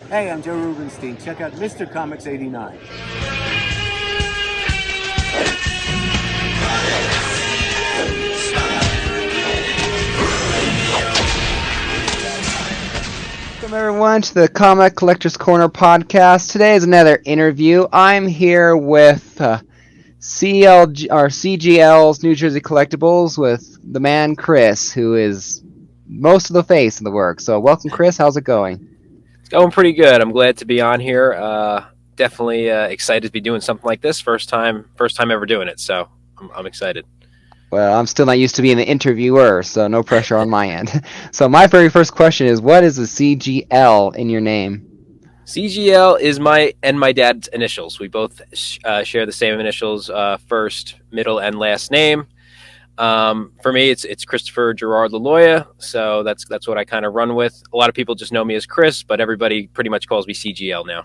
Hey, I'm Joe Rubenstein. Check out Mr. Comics 89. Welcome everyone to the Comic Collectors Corner podcast. Today is another interview. I'm here with CGL's New Jersey Collectibles with the man Chris, who is most of the face of the work. So welcome, Chris. How's it going? It's going pretty good. I'm glad to be on here. Definitely excited to be doing something like this. First time ever doing it. So I'm excited. Well, I'm still not used to being the interviewer, so no pressure on my end. So my very first question is, what is the CGL in your name? CGL is my dad's initials. We both share the same initials, first, middle, and last name. For me, it's Christopher Gerard Laloya, so that's what I kind of run with. A lot of people just know me as Chris, but everybody pretty much calls me CGL now.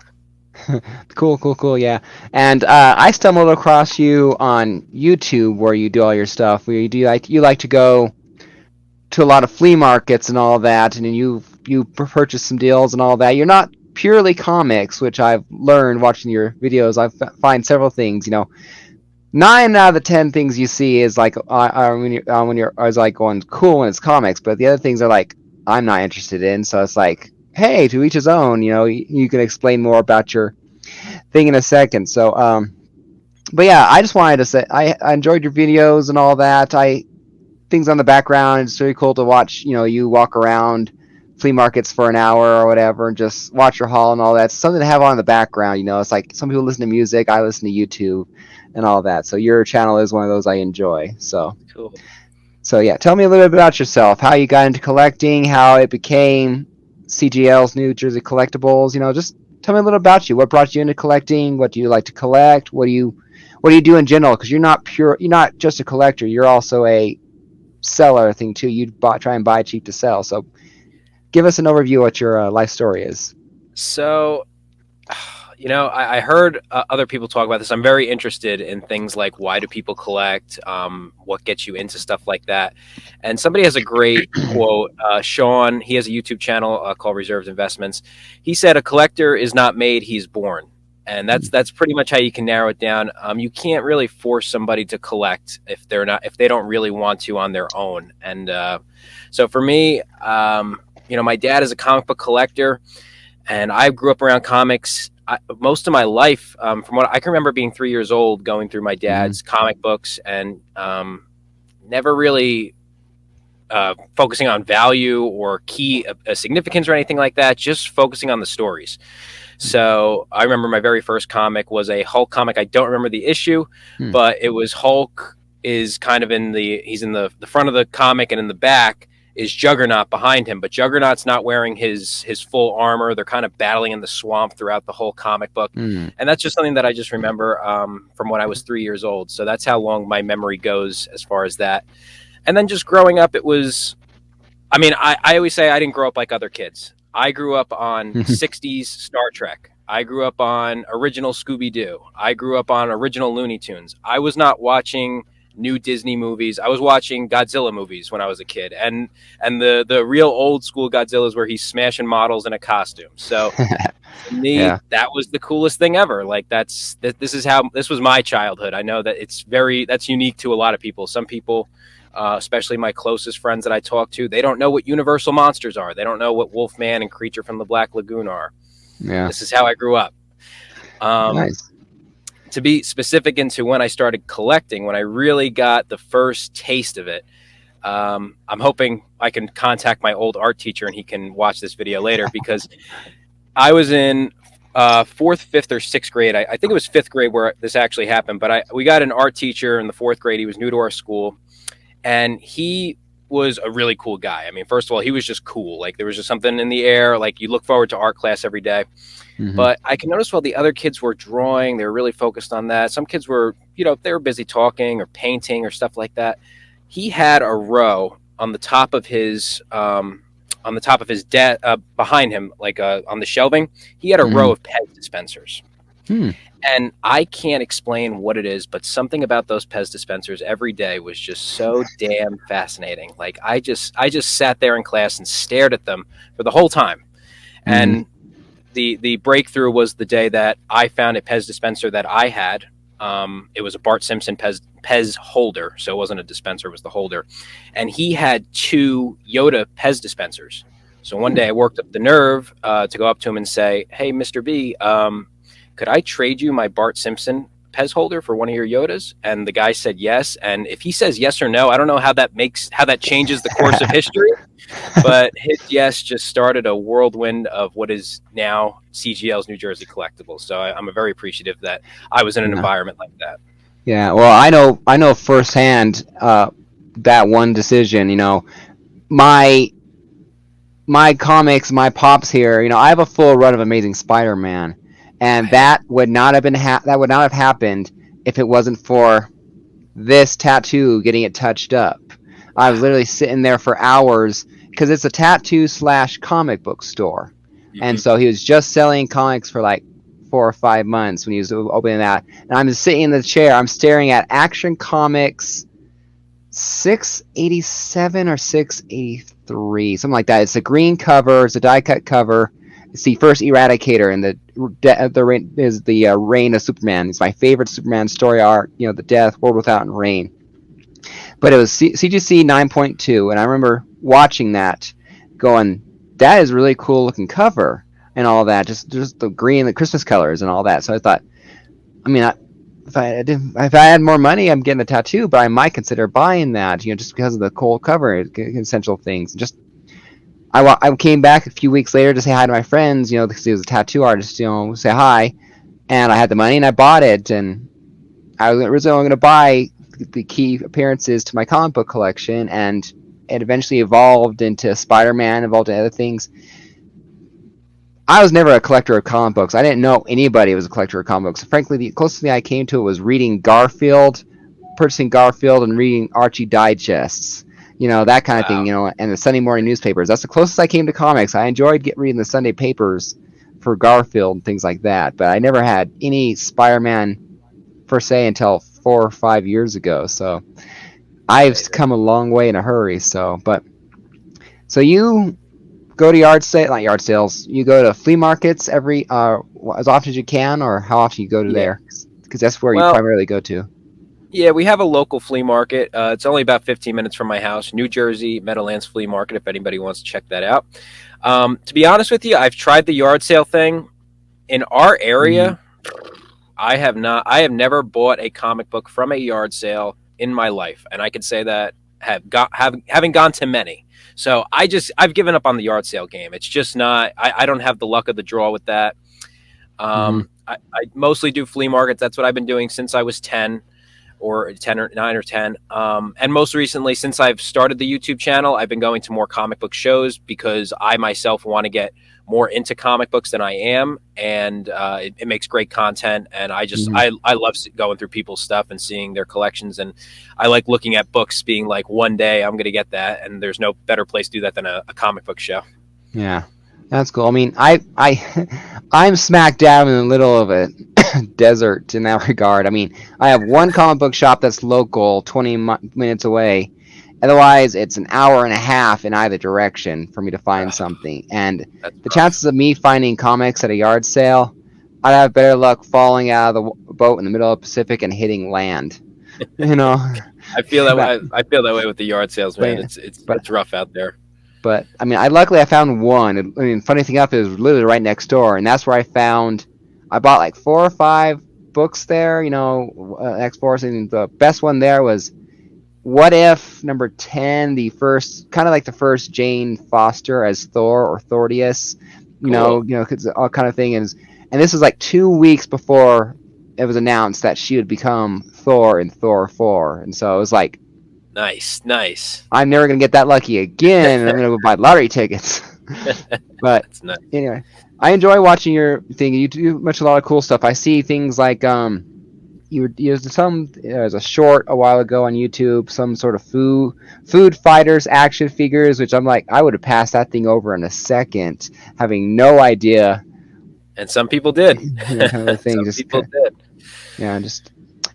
Cool, yeah. And I stumbled across you on YouTube where you do all your stuff. Where you like to go to a lot of flea markets and all that, and then you purchase some deals and all that. You're not purely comics, which I've learned watching your videos. Find several things. 9 out of the 10 things you see is like when you're I was like going cool when it's comics, but the other things are like I'm not interested in. So it's like, hey, to each his own. You can explain more about your thing in a second. So but yeah, I just wanted to say I enjoyed your videos and all that. I things on the background. It's really cool to watch. You walk around flea markets for an hour or whatever and just watch your haul and all that. It's something to have on in the background. It's like some people listen to music. I listen to YouTube and all that. So your channel is one of those I enjoy. Cool. So yeah, tell me a little bit about yourself. How you got into collecting. How it became CGL's New Jersey Collectibles. Just tell me a little about you. What brought you into collecting? What do you like to collect? What do you do in general? Because you're not just a collector. You're also a seller thing too. Try and buy cheap to sell. So give us an overview of what your life story is. So I heard other people talk about this. I'm very interested in things like why do people collect, what gets you into stuff like that. And somebody has a great quote. Sean, he has a YouTube channel called Reserved Investments. He said, "A collector is not made; he's born." And that's pretty much how you can narrow it down. You can't really force somebody to collect if they don't really want to on their own. And so for me, my dad is a comic book collector, and I grew up around comics most of my life. From what I can remember, being 3 years old, going through my dad's comic books, and never really focusing on value or key significance or anything like that. Just focusing on the stories. So I remember my very first comic was a Hulk comic. I don't remember the issue, but it was Hulk is kind of he's in the front of the comic, and in the back is Juggernaut behind him. But Juggernaut's not wearing his full armor. They're kind of battling in the swamp throughout the whole comic book. And that's just something that I just remember from when I was 3 years old. So that's how long my memory goes as far as that. And then just growing up, it was, I always say I didn't grow up like other kids. I grew up on 60s Star Trek. I grew up on original Scooby-Doo. I grew up on original Looney Tunes. I was not watching new Disney movies. I was watching Godzilla movies when I was a kid. And the real old school Godzilla's where he's smashing models in a costume. So for me, Yeah. that was the coolest thing ever. Like this was my childhood. I know that that's unique to a lot of people. Some people, especially my closest friends that I talk to, they don't know what Universal monsters are. They don't know what Wolfman and Creature from the Black Lagoon are. Yeah. This is how I grew up. Nice. To be specific into when I started collecting, when I really got the first taste of it, I'm hoping I can contact my old art teacher and he can watch this video later, because I was in fourth, fifth, or sixth grade. I think it was fifth grade where this actually happened. But we got an art teacher in the fourth grade. He was new to our school, and he was a really cool guy. I mean, first of all, he was just cool. Like there was just something in the air. Like you look forward to art class every day. But I can notice while the other kids were drawing, they were really focused on that. Some kids were, they were busy talking or painting or stuff like that. He had a row on the top of his desk behind him, like on the shelving. He had a row of Pez dispensers. And I can't explain what it is, but something about those Pez dispensers every day was just so damn fascinating. Like I just sat there in class and stared at them for the whole time. And the breakthrough was the day that I found a Pez dispenser that I had. It was a Bart Simpson Pez holder, so it wasn't a dispenser; it was the holder, and he had 2 Yoda Pez dispensers. So one day I worked up the nerve to go up to him and say, "Hey, Mr. B, could I trade you my Bart Simpson Pez holder for one of your Yodas?" And the guy said yes. And if he says yes or no, I don't know how that changes the course of history. But his yes just started a whirlwind of what is now CGL's New Jersey Collectibles. So I'm very appreciative that I was in an environment like that. Yeah, well, I know firsthand that one decision. You know, my comics, my pops here. You know, I have a full run of Amazing Spider-Man, and that would not have been that would not have happened if it wasn't for this tattoo getting it touched up. I was literally sitting there for hours because it's a tattoo / comic book store, and so he was just selling comics for like 4 or 5 months when he was opening that. And I'm just sitting in the chair, I'm staring at Action Comics 687 or 683, something like that. It's a green cover, it's a die cut cover. It's the first Eradicator, and the reign of Superman. It's my favorite Superman story arc. You know, the death, World Without, and Reign. But it was CGC 9.2, and I remember watching that, going, "That is a really cool looking cover," and all that. Just the green, the Christmas colors, and all that. So I thought, I mean, if I had more money, I'm getting a tattoo, but I might consider buying that. You know, just because of the cool cover, essential things. Just I came back a few weeks later to say hi to my friends, you know, because he was a tattoo artist, you know, say hi. And I had the money and I bought it. And I was originally going to buy the key appearances to my comic book collection. And it eventually evolved into Spider-Man, evolved into other things. I was never a collector of comic books. I didn't know anybody was a collector of comic books. Frankly, the closest thing I came to it was reading Garfield, purchasing Garfield, and reading Archie digests. You know, that kind of thing, you know, and the Sunday morning newspapers. That's the closest I came to comics. I enjoyed reading the Sunday papers for Garfield and things like that, but I never had any Spider-Man per se until 4 or 5 years ago. So I've come a long way in a hurry. So you go to not yard sales. You go to flea markets as often as you can, or how often you go to there? Because that's where you primarily go to. Yeah, we have a local flea market. It's only about 15 minutes from my house, New Jersey Meadowlands Flea Market, if anybody wants to check that out. To be honest with you, I've tried the yard sale thing. In our area, I have never bought a comic book from a yard sale in my life, and I can say that having gone to many. So I've given up on the yard sale game. It's just not. I don't have the luck of the draw with that. I mostly do flea markets. That's what I've been doing since I was 10. Or 10 or 9 or 10. And most recently, since I've started the YouTube channel, I've been going to more comic book shows because I myself want to get more into comic books than I am. And it makes great content. And I love going through people's stuff and seeing their collections. And I like looking at books being like, one day I'm going to get that. And there's no better place to do that than a comic book show. Yeah, that's cool. I mean, I'm smack dab in the middle of it. Desert in that regard. I mean, I have one comic book shop that's local, 20 minutes away. Otherwise, it's an hour and a half in either direction for me to find something. And the chances of me finding comics at a yard sale, I'd have better luck falling out of the boat in the middle of the Pacific and hitting land. You know, I feel that way. I feel that way with the yard sales, man. It's rough out there. But I mean, luckily I found one. I mean, funny thing enough, it was literally right next door, and that's where I bought like 4 or 5 books there, you know, X-Force, and the best one there was What If number 10, the first Jane Foster as Thor or Thordius, you know, cause all kind of thing. And this was like 2 weeks before it was announced that she would become Thor in Thor 4. And so it was like, nice. I'm never going to get that lucky again, and I'm going to go buy lottery tickets. But nice. Anyway, I enjoy watching your thing. You do a lot of cool stuff. I see things like there's a short a while ago on YouTube, some sort of food fighters action figures, which I'm like, I would have passed that thing over in a second, having no idea. And some people did. You know, kind of thing. Some people did. Yeah,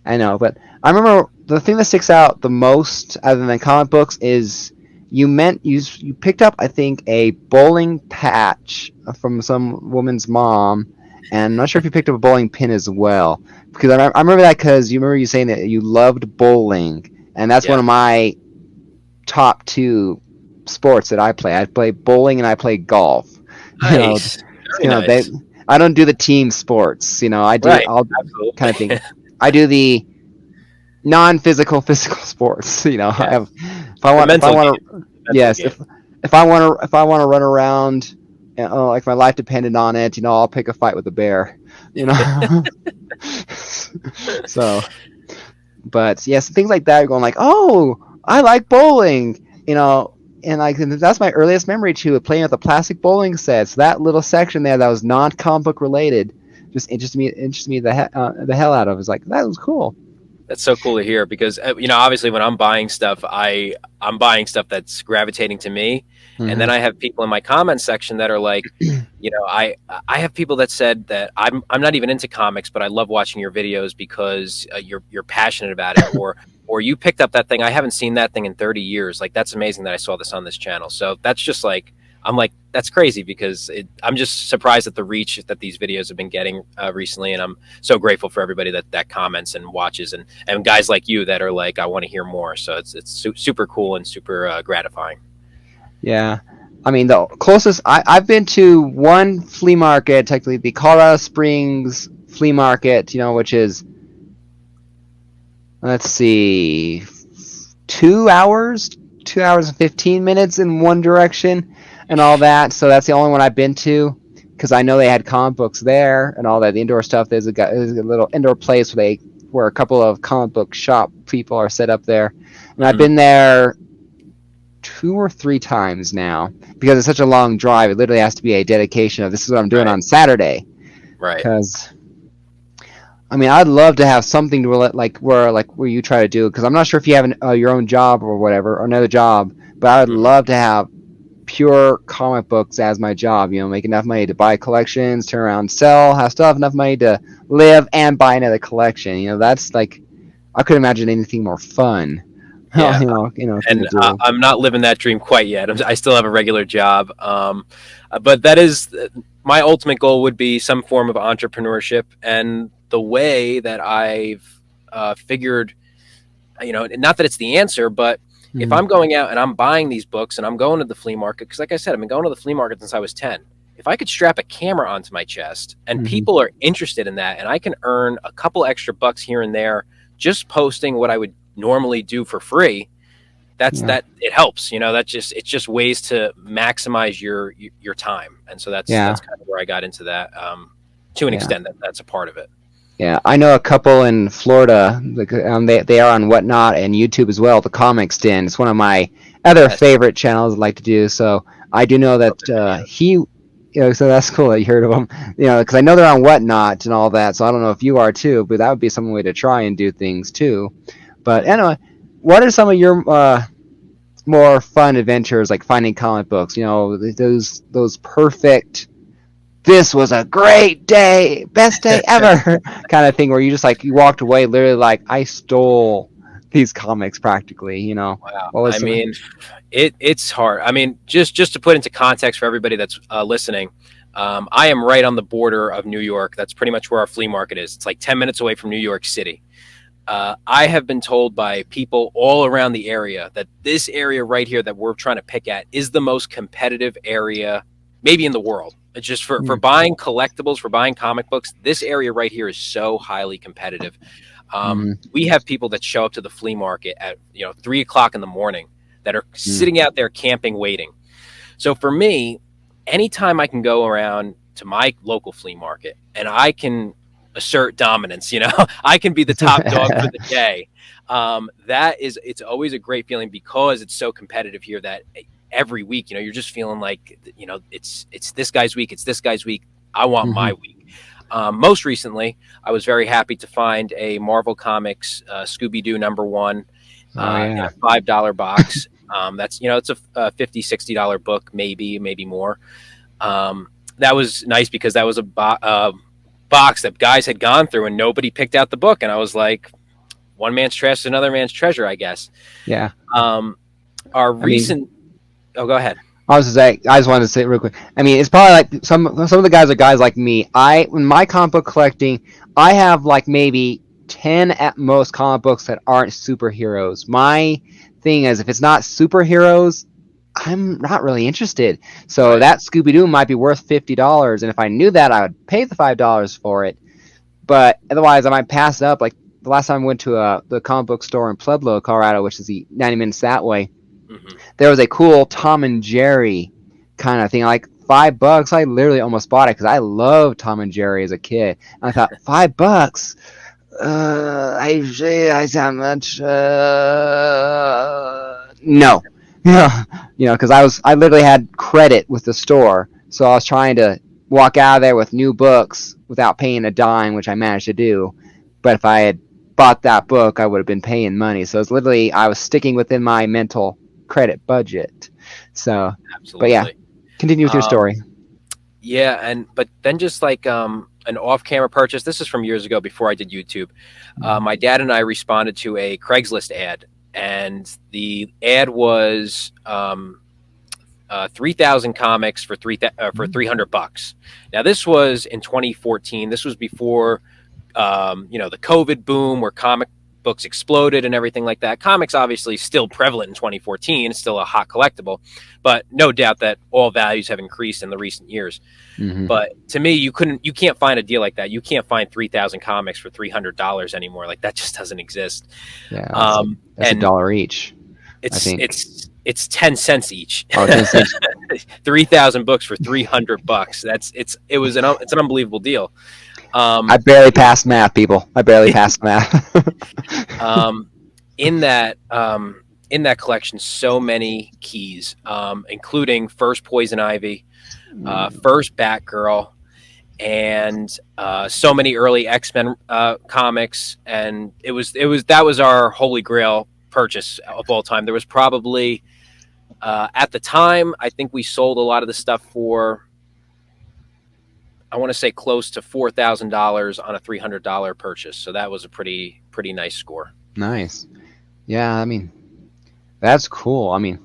I know, but I remember the thing that sticks out the most, other than comic books, is you picked up, I think, a bowling patch from some woman's mom, and I'm not sure if you picked up a bowling pin as well, because I remember that because you remember you saying that you loved bowling, and that's one Yeah. of my top two sports that I play. I play bowling and I play golf. You know, Nice. Very they nice. I don't do the team sports. I do Right. all kind of Absolutely. thing. I do the non-physical physical sports. I Yeah. have The if I mental want game. to Mental yes game. if I want to run around, like my life depended on it, I'll pick a fight with a bear. You know, so but yes, things like that are going like, oh, I like bowling. And like that's my earliest memory too, of playing with the plastic bowling sets. That little section there that was non-comic book related just interested me the hell out of. It was like that was cool. That's so cool to hear because obviously when I'm buying stuff, I'm buying stuff that's gravitating to me, and then Hmm. I have people in my comment section that are like, I have people that said that I'm not even into comics, but I love watching your videos because you're passionate about it, or you picked up that thing. I haven't seen that thing in 30 years. Like that's amazing that I saw this on this channel. So that's just like I'm like that's crazy because I'm just surprised at the reach that these videos have been getting recently, and I'm so grateful for everybody that comments and watches, and guys like you that are like I want to hear more. So it's super cool and super gratifying. Yeah. I mean, the closest I've been to one flea market, technically the Colorado Springs flea market, which is, let's see, 2 hours, 2 hours and 15 minutes in one direction and all that. So that's the only one I've been to because I know they had comic books there and all that. The indoor stuff, there's a little indoor place where a couple of comic book shop people are set up there. And I've Hmm. been there 2 or 3 times now because it's such a long drive. It literally has to be a dedication of this is what I'm doing Right, on Saturday. right. Because I mean, I'd love to have something to where you try to do. Because I'm not sure if you have your own job or whatever or another job, but I would Hmm. love to have pure comic books as my job. Make enough money to buy collections, turn around, sell, have stuff enough money to live and buy another collection. That's like I couldn't imagine anything more fun. Yeah, Thing to and do. I'm not living that dream quite yet. I still have a regular job, but that is my ultimate goal would be some form of entrepreneurship. And the way that I've figured, not that it's the answer, but if Mhm. I'm going out and I'm buying these books and I'm going to the flea market, because like I said, I've been going to the flea market since I was 10. If I could strap a camera onto my chest and Mhm. people are interested in that, and I can earn a couple extra bucks here and there just posting what I would normally do for free, Yeah. that it helps. It's just ways to maximize your time, and so Yeah. that's kind of where I got into that. To an Yeah. extent, that's a part of it. Yeah, I know a couple in Florida. Like, they are on Whatnot and YouTube as well. The Comics Den. It's one of my other Yes. favorite channels I like to do. So I do know Love that their videos. So that's cool that you heard of them. Because I know they're on Whatnot and all that. So I don't know if you are too, but that would be some way to try and do things too. But Hmm. anyway, what are some of your more fun adventures like finding comic books? Those perfect, this was a great day, best day ever kind of thing where you just like you walked away literally like I stole these comics practically. Wow. What was I some? mean, it's hard. I mean, just to put into context for everybody that's listening, I am right on the border of New York. That's pretty much where our flea market is. It's like 10 minutes away from New York City. I have been told by people all around the area that this area right here that we're trying to pick at is the most competitive area, maybe in the world. It's just for Mm, buying collectibles, for buying comic books. This area right here is so highly competitive. mm, We have people that show up to the flea market at 3 o'clock in the morning that are mm, sitting out there camping, waiting. So for me, anytime I can go around to my local flea market and I can assert dominance, I can be the top dog for the day. It's always a great feeling because it's so competitive here that every week, you're just feeling like, it's this guy's week. It's this guy's week. I want my mhm. week. Most recently, I was very happy to find a Marvel Comics Scooby Doo #1 Oh in yeah. a $5 box. That's it's a $50-$60 book, maybe more. That was nice because that was a box that guys had gone through and nobody picked out the book, and I was like, one man's trash is another man's treasure, I guess. Yeah. Um, our I mean, recent Oh, go ahead. I was just saying, I just wanted to say it real quick. I mean, it's probably like some of the guys are guys like me. In my comic book collecting, I have like maybe 10 at most comic books that aren't superheroes. My thing is, if it's not superheroes, I'm not really interested. So Right. that Scooby Doo might be worth $50, and if I knew that, I would pay the $5 for it. But otherwise, I might pass it up. Like the last time I went to the comic book store in Pueblo, Colorado, which is 90 minutes that way. Hmm. There was a cool Tom and Jerry kind of thing, like $5. I literally almost bought it because I loved Tom and Jerry as a kid. And I thought $5. I sound much. No, yeah, because I literally had credit with the store, so I was trying to walk out of there with new books without paying a dime, which I managed to do. But if I had bought that book, I would have been paying money. So it's literally I was sticking within my mental credit budget. So, but yeah, Absolutely. continue with your story. Yeah, but then just like an off-camera purchase. This is from years ago before I did YouTube. My dad and I responded to a Craigslist ad, and the ad was 3,000 comics for $300. Now this was in 2014. This was before the COVID boom where comic books exploded and everything like that. Comics obviously still prevalent in 2014. It's still a hot collectible, but no doubt that all values have increased in the recent years. Mm-hmm. But to me, you can't find a deal like that. You can't find 3,000 comics for $300 anymore. Like that just doesn't exist. Yeah, that's and $1 each. It's 10 cents each. Oh, 10 cents. 3,000 books for $300. It's an unbelievable deal. I barely passed math, people. I barely passed math. In that collection, so many keys, including first Poison Ivy, first Batgirl, and so many early X-Men comics, and that was our holy grail purchase of all time. There was probably at the time, I think we sold a lot of the stuff for, I want to say close to $4,000 on a $300 purchase. So that was a pretty nice score. Nice. Yeah, I mean, that's cool. I mean,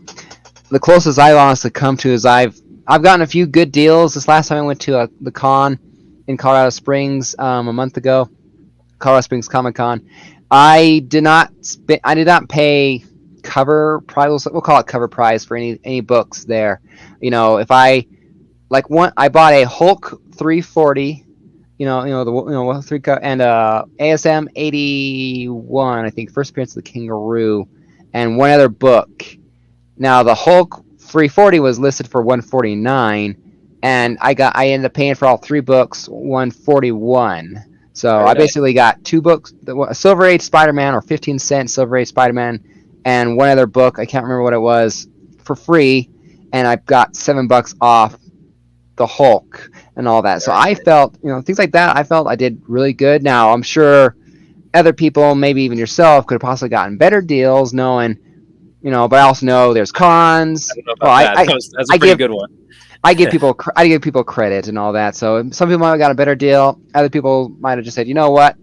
the closest I've honestly come to is I've gotten a few good deals. This last time I went to the con in Colorado Springs a month ago, Colorado Springs Comic Con. I did not pay cover price. We'll call it cover price for any books there. If I I bought a Hulk 340. The 3 and ASM 81, I think, first appearance of the Kangaroo, and one other book. Now the Hulk 340 was listed for $149, and I ended up paying for all 3 books $141. So Very I nice. basically got 2 books: a Silver Age Spider-Man, or 15-cent Silver Age Spider-Man, and one other book, I can't remember what it was, for free, and I got $7 off the Hulk and all that. So I felt, things like that, I felt I did really good. Now, I'm sure other people, maybe even yourself, could have possibly gotten better deals knowing, but I also know there's cons. I don't know about that. That's a pretty good one. I give people credit and all that. So some people might have got a better deal. Other people might have just said, you know what,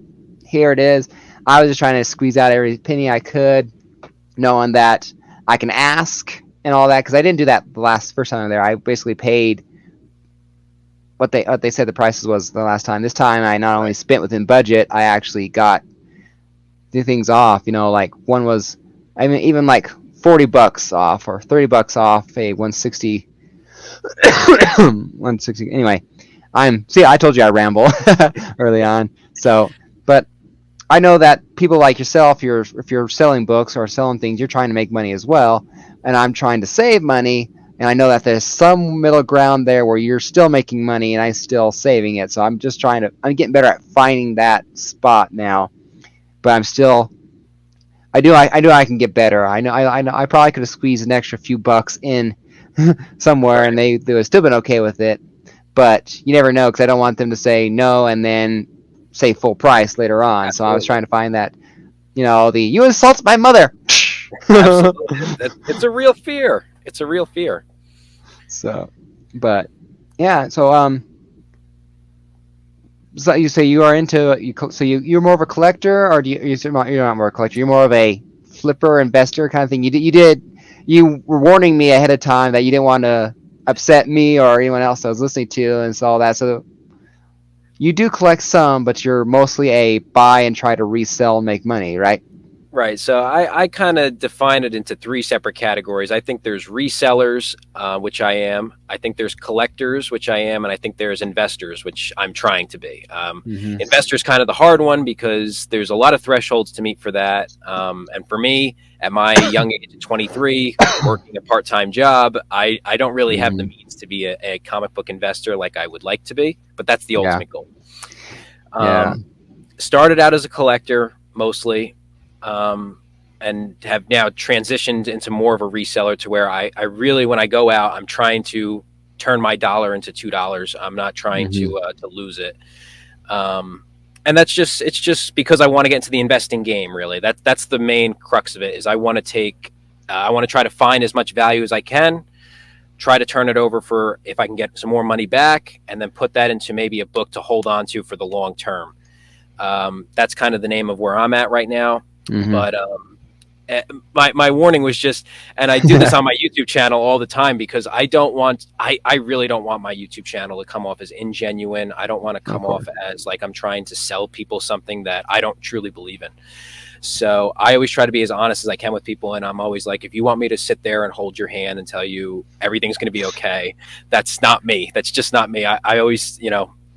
here it is. I was just trying to squeeze out every penny I could, knowing that I can ask and all that, because I didn't do that the first time there. I basically paid what they said the prices was the last time. This time I not only spent within budget, I actually got the things off. Like one was, I mean, even like $40 off or $30 off a 160. 160. Anyway, I told you I ramble early on. So, but I know that people like yourself, if you're selling books or selling things, you're trying to make money as well, and I'm trying to save money. And I know that there's some middle ground there where you're still making money and I'm still saving it. So I'm getting better at finding that spot now. But I know I can get better. I know I probably could have squeezed an extra few bucks in somewhere, and they would have still been okay with it. But you never know, because I don't want them to say no and then say full price later on. Absolutely. So I was trying to find that, you insult my mother. Absolutely. It's a real fear. It's a real fear. So, but yeah. So so you say you are into you're more of a collector, or you're not more of a collector? You're more of a flipper, investor kind of thing. You did you were warning me ahead of time that you didn't want to upset me or anyone else I was listening to and so all that. So you do collect some, but you're mostly a buy and try to resell and make money, right? Right. So I kind of define it into three separate categories. I think there's resellers, which I am. I think there's collectors, which I am. And I think there's investors, which I'm trying to be. Mm-hmm. Investors kind of the hard one because there's a lot of thresholds to meet for that. And for me, at my young age of 23, working a part-time job, I don't really have the means to be a comic book investor like I would like to be. But that's the ultimate goal. Yeah. Started out as a collector mostly. And have now transitioned into more of a reseller to where I really, when I go out, I'm trying to turn my dollar into $2. I'm not trying to lose it. And it's just because I want to get into the investing game. Really, that's the main crux of it. Is I want to try to find as much value as I can, try to turn it over for if I can get some more money back, and then put that into maybe a book to hold on to for the long term. That's kind of the name of where I'm at right now. Mm-hmm. But my warning was just, and I do this on my YouTube channel all the time because I really don't want my YouTube channel to come off as ingenuine. I don't want to come off as like I'm trying to sell people something that I don't truly believe in. So I always try to be as honest as I can with people. And I'm always like, if you want me to sit there and hold your hand and tell you everything's going to be okay, that's not me. That's just not me. I always,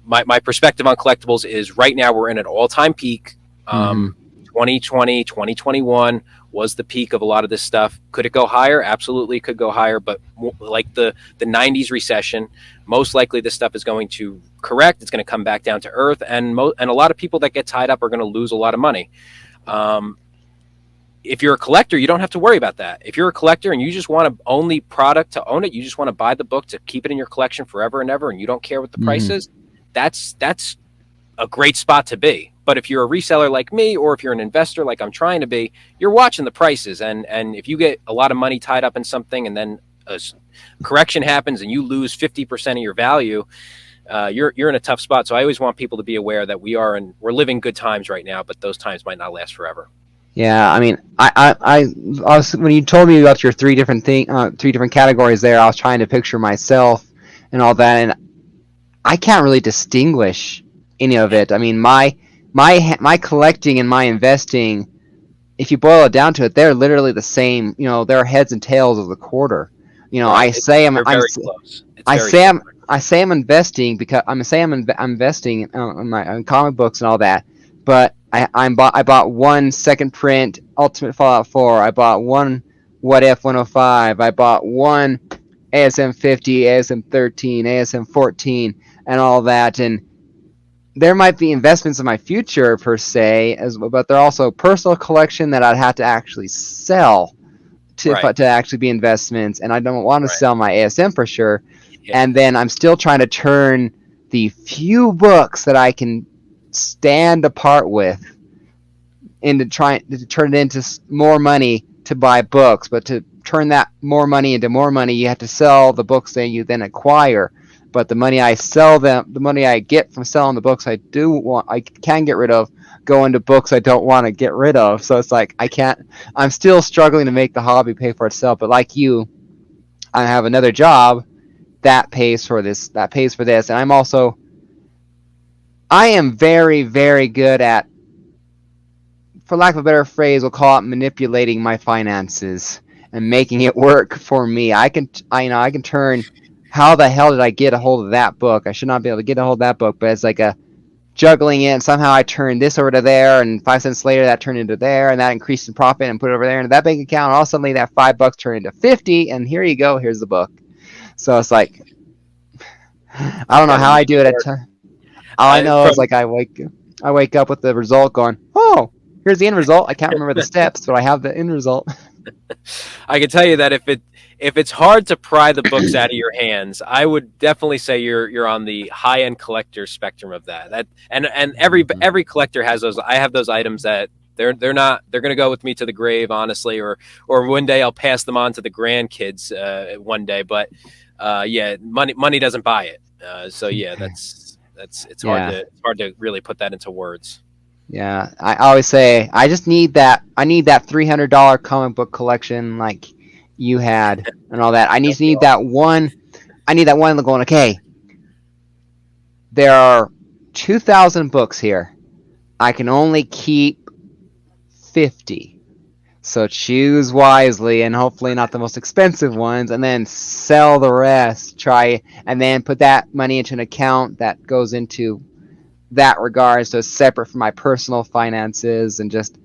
my perspective on collectibles is right now we're in an all-time peak. 2020, 2021 was the peak of a lot of this stuff. Could it go higher? Absolutely could go higher. But like the 90s recession, most likely this stuff is going to correct. It's going to come back down to earth. And a lot of people that get tied up are going to lose a lot of money. If you're a collector, you don't have to worry about that. If you're a collector and you just want to own the product to own it, you just want to buy the book to keep it in your collection forever and ever, and you don't care what the price is, that's a great spot to be. But if you're a reseller like me, or if you're an investor like I'm trying to be, you're watching the prices. And if you get a lot of money tied up in something and then a correction happens and you lose 50% of your value, you're in a tough spot. So I always want people to be aware that we're living good times right now, but those times might not last forever. Yeah, I mean, I was, when you told me about your three different categories there, I was trying to picture myself and all that, and I can't really distinguish any of it. I mean, my collecting and my investing, if you boil it down to it, they're literally the same. They're heads and tails of the quarter. I say I'm investing because I'm investing in comic books and all that, but I bought one second print Ultimate Fallout 4. I bought one What If 105. I bought one ASM 50, ASM 13, ASM 14, and all that. And there might be investments in my future per se, but they're also personal collection that I'd have to actually sell to actually be investments. And I don't want to sell my ASM for sure. Yeah. And then I'm still trying to turn the few books that I can stand apart with into trying to turn it into more money to buy books. But to turn that more money into more money, you have to sell the books that you then acquire. But the money the money I get from selling the books I can get rid of, go into books I don't want to get rid of. So it's like I'm still struggling to make the hobby pay for itself. But like you, I have another job that pays for this, and I am very, very good at, for lack of a better phrase, we'll call it manipulating my finances and making it work for me. I can turn, how the hell did I get a hold of that book? I should not be able to get a hold of that book, but it's like a juggling it, and somehow I turned this over to there, and 5 cents later that turned into there, and that increased in profit and put it over there into that bank account, and all of a sudden that $5 turned into 50, and here you go, here's the book. So it's like, I don't know how I do it at times. All I know is like I wake up with the result going, oh, here's the end result. I can't remember the steps, but I have the end result. I can tell you that if it's hard to pry the books out of your hands, I would definitely say you're on the high end collector spectrum of that. And every collector has those. I have those items that they're going to go with me to the grave, honestly, or one day I'll pass them on to the grandkids one day. But money doesn't buy it. So yeah, it's hard to really put that into words. Yeah, I always say I need that $300 comic book collection, like you had and all that. I need that one. I need that one going, okay, there are 2,000 books here. I can only keep 50. So choose wisely and hopefully not the most expensive ones, and then sell the rest. Try and then put that money into an account that goes into that regard, so it's separate from my personal finances and just.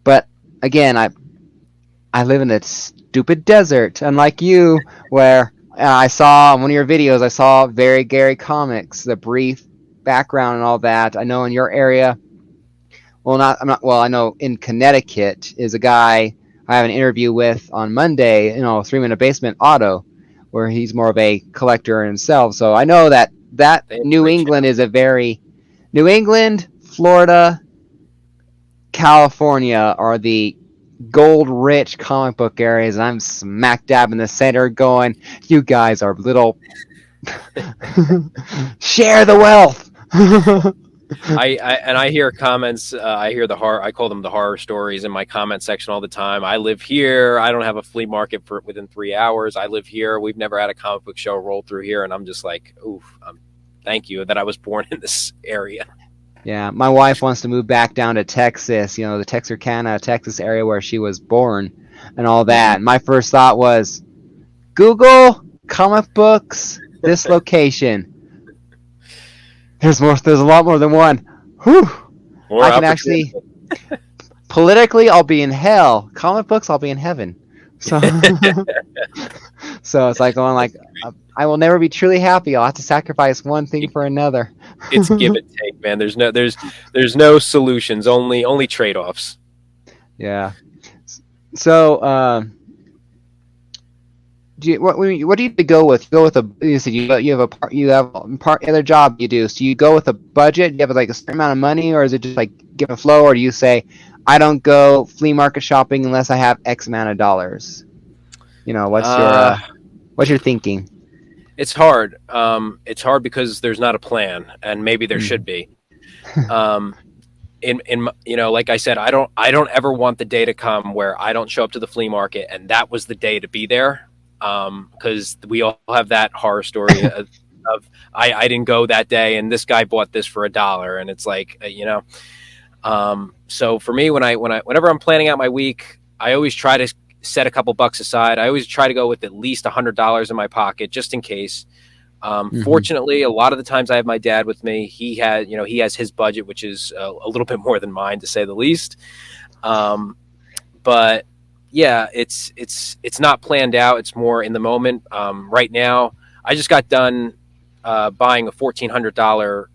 But again, I live in a stupid desert, unlike you, where I saw on one of your videos. I saw Very Gary Comics, the brief background and all that. I know in your area. Well, not I'm not. Well, I know in Connecticut is a guy I have an interview with on Monday. 3 Minute Basement Auto, where he's more of a collector himself. So I know that They have a New great England channel. is a very New England, Florida, California are the gold rich comic book areas, and I'm smack dab in the center going, you guys are little share the wealth. I hear comments. I hear the horror. I call them the horror stories in my comment section all the time. I live here. I don't have a flea market for within 3 hours. I live here. We've never had a comic book show roll through here, and I'm just like, oof. Thank you that I was born in this area. Yeah, my wife wants to move back down to Texas, the Texarkana, Texas area where she was born and all that. My first thought was Google comic books, this location. There's a lot more than one. Whew. More I can opportunity. actually politically I'll be in hell. Comic books I'll be in heaven. So so it's like going like I will never be truly happy. I'll have to sacrifice one thing for another. It's give and take, man. There's no solutions. Only trade offs. Yeah. So what do you go with? You go with you said you have a part other job you do. So you go with a budget. You have like a certain amount of money, or is it just like give a flow, or do you say I don't go flea market shopping unless I have X amount of dollars? What's your thinking? It's hard. It's hard because there's not a plan, and maybe there should be. In like I said, I don't ever want the day to come where I don't show up to the flea market, and that was the day to be there. Because we all have that horror story of I didn't go that day, and this guy bought this for $1, and it's like So for me, whenever I'm planning out my week, I always try to set a couple bucks aside. I always try to go with at least $100 in my pocket just in case. Fortunately, a lot of the times I have my dad with me. He has his budget, which is a little bit more than mine, to say the least. But yeah, it's not planned out. It's more in the moment. Right now, I just got done buying a $1,400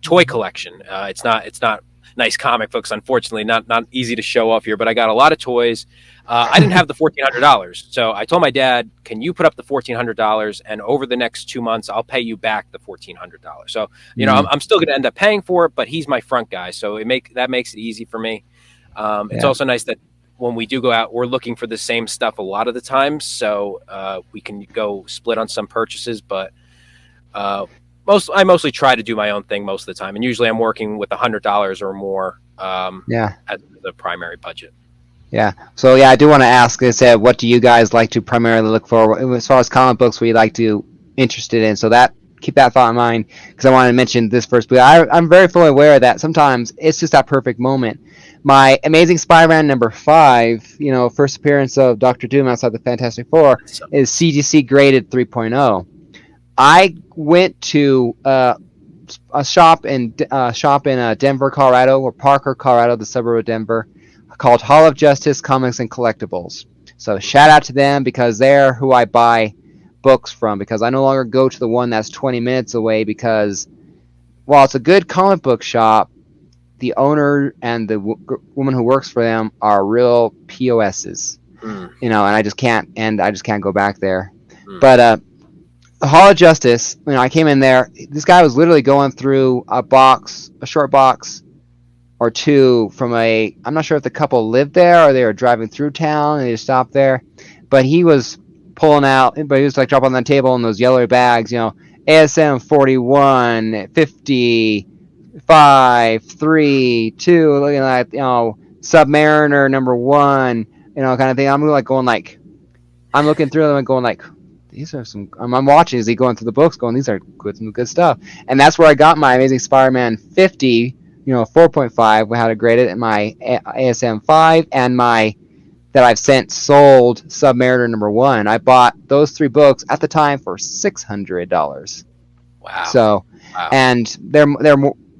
toy collection. It's not nice comic books, unfortunately, not easy to show off here. But I got a lot of toys. I didn't have the $1,400, so I told my dad, "Can you put up the $1,400, and over the next 2 months, I'll pay you back the $1,400." So I'm still going to end up paying for it, but he's my front guy, so that makes it easy for me. It's also nice that when we do go out, we're looking for the same stuff a lot of the times, so we can go split on some purchases. But I mostly try to do my own thing most of the time, and usually I'm working with $100 or more as the primary budget. Yeah. So yeah, I do want to ask. I said, what do you guys like to primarily look for as far as comic books? What you like to interested in? So keep that thought in mind, because I wanted to mention this first. But I'm very fully aware that sometimes it's just that perfect moment. My Amazing Spider-Man #5, first appearance of Doctor Doom outside the Fantastic Four, is CGC graded 3.0. I went to a shop in Denver, Colorado, or Parker, Colorado, the suburb of Denver, called Hall of Justice Comics and Collectibles. So shout out to them, because they're who I buy books from, because I no longer go to the one that's 20 minutes away, because while it's a good comic book shop, the owner and the woman who works for them are real POSs. And I just can't go back there. But the Hall of Justice, I came in there. This guy was literally going through a short box or two from I'm not sure if the couple lived there or they were driving through town and they just stopped there. But he was pulling out, but he was like dropping on the table in those yellow bags, ASM 41, 50, 5, 3, 2, looking at, Submariner #1, kind of thing. I'm like going like, I'm looking through them and going like, these are some. I'm watching as he going through the books, going, these are some good stuff. And that's where I got my Amazing Spider-Man 50, 4.5, how to grade it, and my ASM 5, and my that I've since sold Submariner #1. I bought those 3 books at the time for $600. Wow. So, Wow. and they're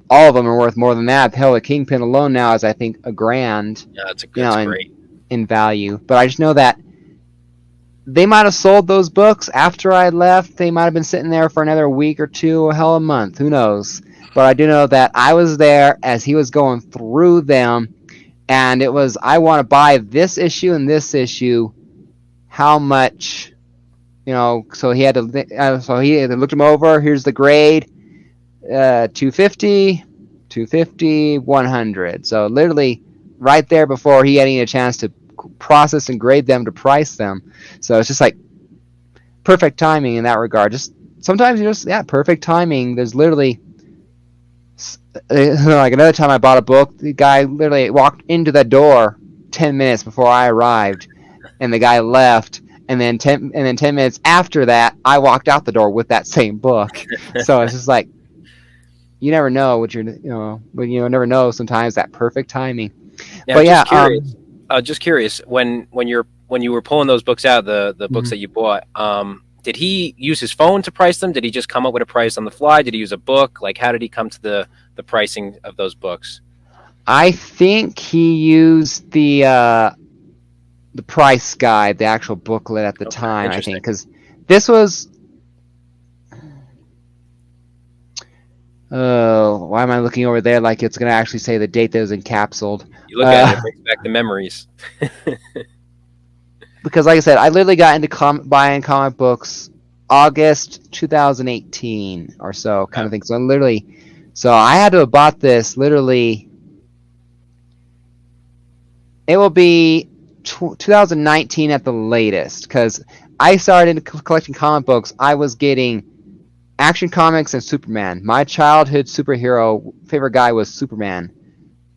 all of them are worth more than that. Hell, the Kingpin alone now is I think $1,000. Yeah, that's great. In value. But I just know that they might have sold those books after I left. They might have been sitting there for another week or 2, or hell, a month. Who knows? But I do know that I was there as he was going through them, and it was, I want to buy this issue and this issue. How much? So he had to. He looked them over. Here's the grade: 250, 250, 100. So literally, right there before he had any chance to process and grade them to price them. So it's just like perfect timing in that regard. Just sometimes perfect timing. There's literally like another time I bought a book, the guy literally walked into the door 10 minutes before I arrived, and the guy left, and then 10 minutes after that I walked out the door with that same book. So it's just like you never know what but never know sometimes that perfect timing. Now, but just curious, when you were pulling those books out, the books that you bought, did he use his phone to price them? Did he just come up with a price on the fly? Did he use a book? Like, how did he come to the pricing of those books? I think he used the price guide, the actual booklet at the time. I think because this was. Oh, why am I looking over there like it's going to actually say the date that was encapsulated? You look at it brings back the memories. Because, like I said, I literally got into buying comic books August 2018 or so, kind of thing. So I had to have bought this literally. It will be 2019 at the latest, because I started collecting comic books. I was getting Action Comics and Superman. My childhood superhero favorite guy was Superman.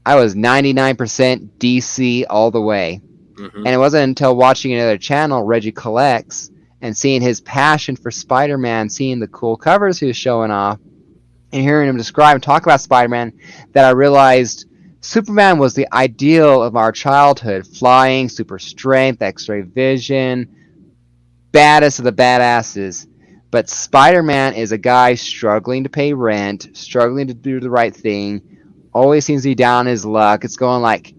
I was 99% DC all the way. And it wasn't until watching another channel, Reggie Collects, and seeing his passion for Spider-Man, seeing the cool covers he was showing off, and hearing him describe and talk about Spider-Man, that I realized Superman was the ideal of our childhood. Flying, super strength, X-ray vision, baddest of the badasses. But Spider-Man is a guy struggling to pay rent, struggling to do the right thing, always seems to be down his luck. It's going like,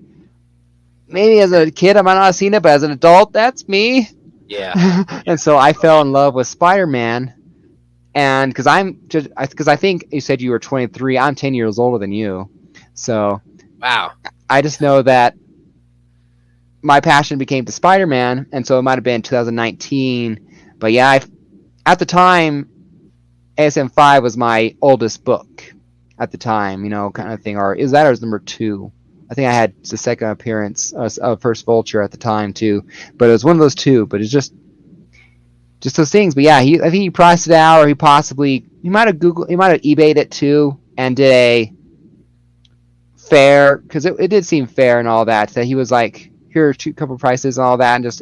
maybe as a kid I might not have seen it, but as an adult, that's me. Yeah. And so I fell in love with Spider-Man, and because I think you said you were 23, I'm 10 years older than you. So wow. I just know that my passion became to Spider-Man, and so it might have been 2019. But yeah, at the time, ASM 5 was my oldest book at the time, kind of thing. Or is that or is number 2? I think I had the second appearance of First Vulture at the time too, but it was one of those 2. But it's just those things. But yeah, I think he priced it out, or he might have eBayed it too, and did a fair, because it did seem fair and all that. That he was like, here are a couple prices and all that, and just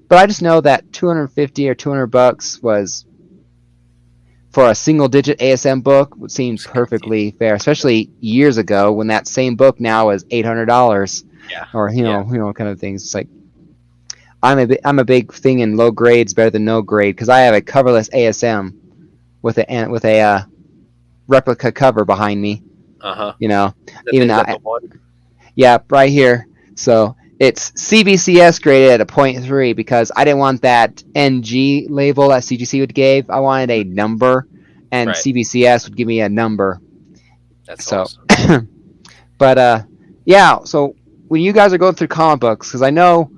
But I just know that $250 or $200 was, for a single-digit ASM book, would seem perfectly fair, especially years ago when that same book now is $800. Yeah. Or kind of things. It's like I'm a big thing in low grades better than no grade, because I have a coverless ASM with a replica cover behind me. Yeah, right here. So it's CBCS graded at a 0.3 because I didn't want that NG label that CGC would give. I wanted a number, and right. CBCS would give me a number. That's awesome. But yeah. So when you guys are going through comic books, because I know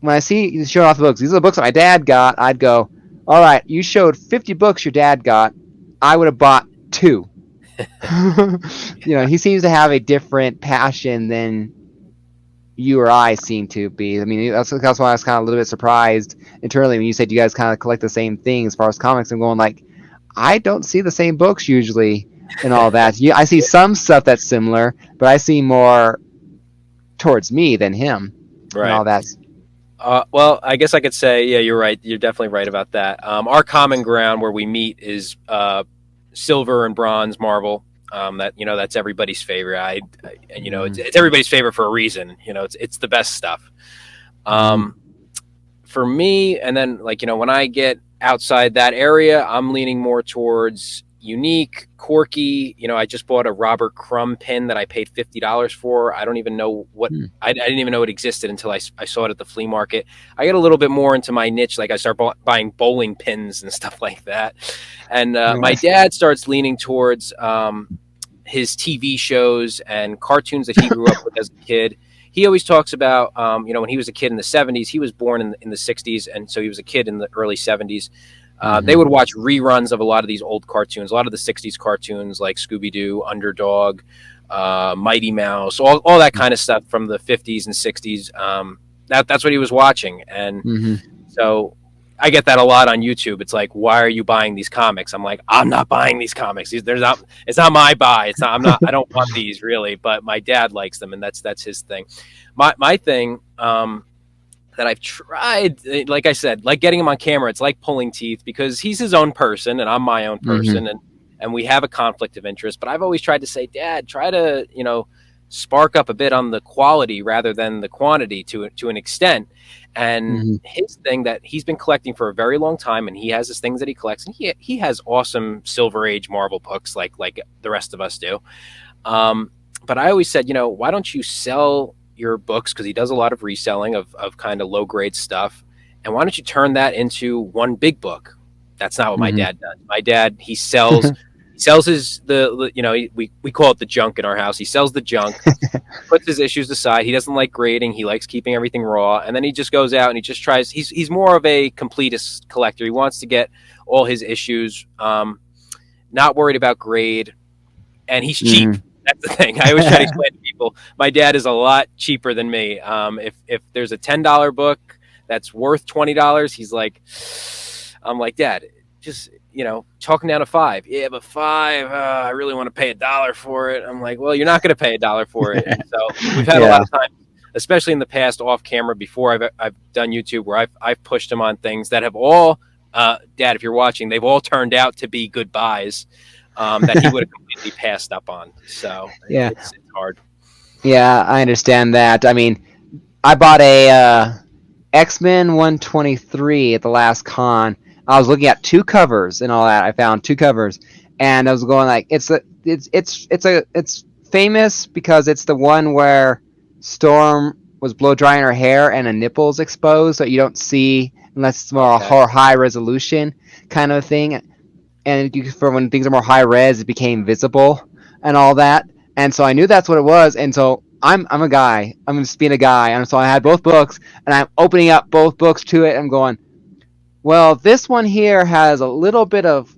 when I see you showing off the books, these are the books that my dad got. I'd go, all right, you showed 50 books your dad got. I would have bought 2. He seems to have a different passion than you or I seem to be. I mean, that's why I was kind of a little bit surprised internally when you said you guys kind of collect the same thing as far as comics. I'm going like, I don't see the same books usually and all that. I see some stuff that's similar, but I see more towards me than him, right, and all that. Well, I guess I could say, yeah, you're right. You're definitely right about that. Our common ground where we meet is silver and bronze marble. That that's everybody's favorite. And it's everybody's favorite for a reason. It's the best stuff. Mhm. Um, for me, and then when I get outside that area, I'm leaning more towards unique, quirky. I just bought a Robert Crumb pin that I paid $50 for. I don't even know what. Hmm. I didn't even know it existed until I saw it at the flea market. I get a little bit more into my niche, like I start buying bowling pins and stuff like that. And my Right. dad starts leaning towards his TV shows and cartoons that he grew up with as a kid. He always talks about, when he was a kid in the 70s, he was born in the 60s, and so he was a kid in the early 70s. They Mhm. would watch reruns of a lot of these old cartoons, a lot of the 60s cartoons like Scooby Doo, Underdog, Mighty Mouse, all that kind of stuff from the 50s and 60s. That's what he was watching. And Mhm. so I get that a lot on YouTube. It's like, why are you buying these comics? I'm like, I'm not buying these comics. It's not my buy. I don't want these really, but my dad likes them, and that's his thing. My thing, that I've tried, like I said, like getting him on camera, it's like pulling teeth because he's his own person and I'm my own Mhm. person, and we have a conflict of interest. But I've always tried to say, Dad, try to spark up a bit on the quality rather than the quantity to an extent. And Mhm. his thing that he's been collecting for a very long time, and he has his things that he collects, and he has awesome Silver Age Marvel books like the rest of us do. Um, but I always said, why don't you sell your books? Because he does a lot of reselling of kind of low grade stuff. And why don't you turn that into one big book? That's not what my Mhm. dad does. My dad, he sells we call it the junk in our house. He sells the junk, puts his issues aside. He doesn't like grading. He likes keeping everything raw. And then he just goes out and he just tries. He's more of a completist collector. He wants to get all his issues. Not worried about grade, and he's cheap. Mhm. That's the thing. I always try to explain to people. My dad is a lot cheaper than me. If there's a $10 book that's worth $20, he's like, I'm like, Dad, just talking down to five. Yeah, but five, I really want to pay $1 for it. I'm like, well, you're not going to pay $1 for it. And so we've had a lot Yeah. of time, especially in the past off camera before I've done YouTube, where I've pushed him on things that have all, Dad, if you're watching, they've all turned out to be good buys, that he would have completely passed up on. So Yeah. it's hard. Yeah, I understand that. I mean, I bought a X-Men 123 at the last con. I was looking at two covers and all that. I found two covers, and I was going like, it's famous because it's the one where Storm was blow drying her hair and a nipple's exposed, so you don't see unless it's more Okay. high resolution kind of thing. And for when things are more high res, it became visible and all that. And so I knew that's what it was. And so I'm a guy. I'm just being a guy. And so I had both books, and I'm opening up both books to it. And I'm going, well, this one here has a little bit of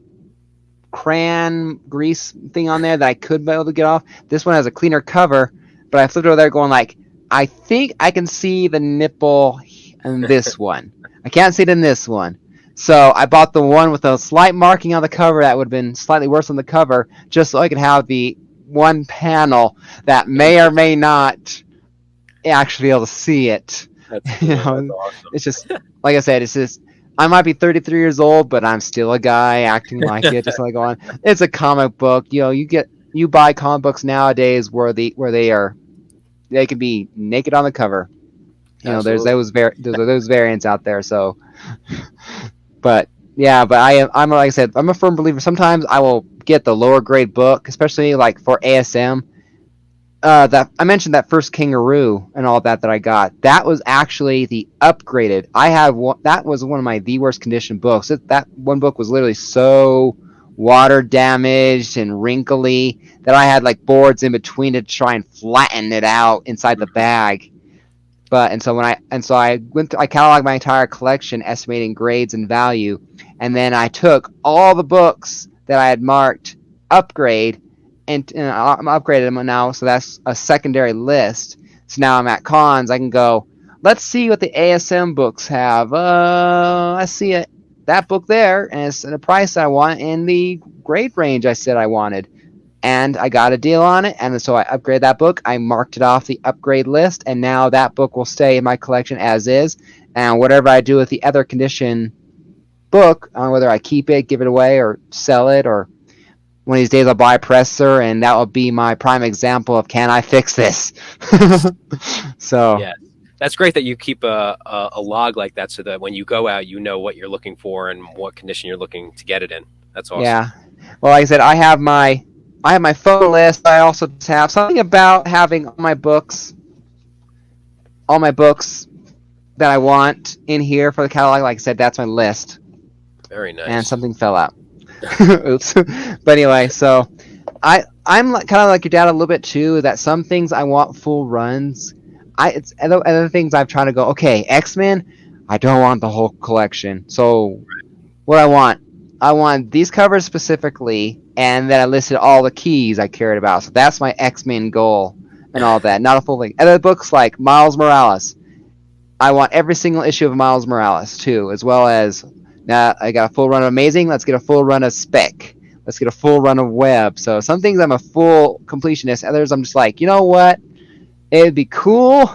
crayon grease thing on there that I could be able to get off. This one has a cleaner cover, but I flipped over there going like, I think I can see the nipple in this one. I can't see it in this one. So I bought the one with a slight marking on the cover that would have been slightly worse on the cover, just so I could have the one panel that may or may not actually be able to see it. That's You cool. That's know, awesome. it's just like I said, it's just I might be 33 years old, but I'm still a guy acting like it, just like on. It's a comic book. You buy comic books nowadays where they can be naked on the cover. There's Absolutely. those variants out there. So, but yeah, but I'm like I said, I'm a firm believer. Sometimes I will get the lower grade book, especially like for ASM. That I mentioned that first kangaroo and all that I got. That was actually the upgraded. I have one. That was one of my the worst condition books. That one book was literally so water damaged and wrinkly that I had like boards in between to try and flatten it out inside the bag. But I went through, I cataloged my entire collection, estimating grades and value, and then I took all the books that I had marked upgrade, and I'm upgraded them now, so that's a secondary list. So now I'm at cons, I can go, let's see what the ASM books have. I see that book there, and it's the price I want in the grade range I said I wanted. and I got a deal on it, and so I upgraded that book. I marked it off the upgrade list, and now that book will stay in my collection as is. And whatever I do with the other condition book, whether I keep it, give it away, or sell it, or one of these days I'll buy a presser, and that will be my prime example of can I fix this. So Yeah, that's great that you keep a log like that, so that when you go out, you know what you're looking for and what condition you're looking to get it in. That's awesome. yeah. Well, like I said, I have my phone list. I also just have something about having all my books that I want in here for the catalog. Like I said, that's my list. Very nice. And something fell out. Oops. But anyway, so I'm kind of like your dad a little bit too. That some things I want full runs. It's other things I've tried to go. Okay, X-Men. I don't want the whole collection. So what I want these covers specifically, and then I listed all the keys I cared about. So that's my X-Men goal and all that. Not a full thing. Other books like Miles Morales. I want every single issue of Miles Morales too, as well as now I got a full run of Amazing. Let's get a full run of Spec. Let's get a full run of Web. So some things I'm a full completionist. Others I'm just like, you know what? It'd be cool,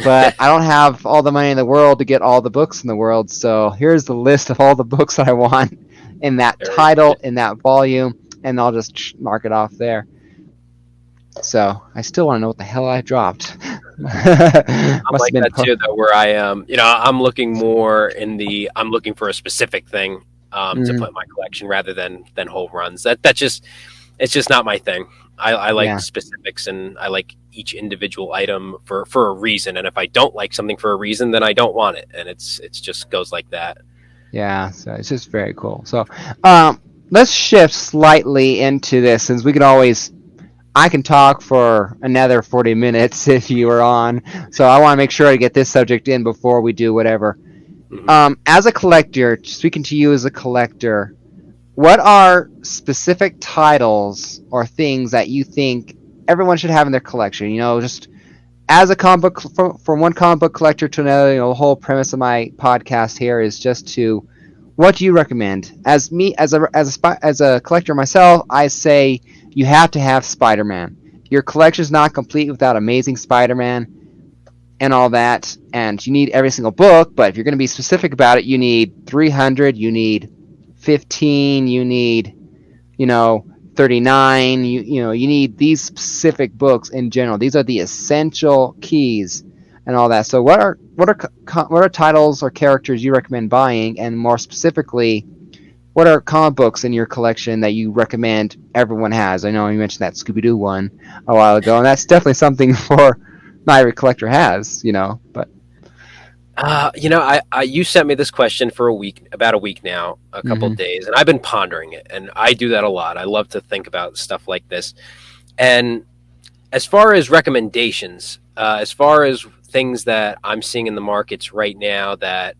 but I don't have all the money in the world to get all the books in the world. So here's the list of all the books that I want in that title, in that volume, and I'll just mark it off there. So I still want to know what the hell I dropped. I'm like that too, though, where I am. I'm looking more I'm looking for a specific thing to put in my collection rather than whole runs. It's just not my thing. I like specifics, and I like each individual item for a reason. And if I don't like something for a reason, then I don't want it. And it's just goes like that. Yeah, so it's just very cool. So let's shift slightly into this, since I can talk for another 40 minutes if you were on. So I want to make sure I get this subject in before we do whatever. As a collector, speaking to you as a collector, what are specific titles or things that you think everyone should have in their collection? Just as a comic book, from one comic book collector to another. The whole premise of my podcast here is just to, what do you recommend? As a collector myself, I say you have to have Spider-Man. Your collection is not complete without Amazing Spider-Man and all that, and you need every single book. But if you're going to be specific about it, you need 300, you need 15, you need 39. You need these specific books in general. These are the essential keys and all that. So what are titles or characters you recommend buying, and more specifically, what are comic books in your collection that you recommend everyone has? I know you mentioned that Scooby-Doo one a while ago, and that's definitely something for not every collector has, but. You sent me this question for about a week now, a couple of days, and I've been pondering it, and I do that a lot. I love to think about stuff like this. And as far as recommendations, as far as things that I'm seeing in the markets right now that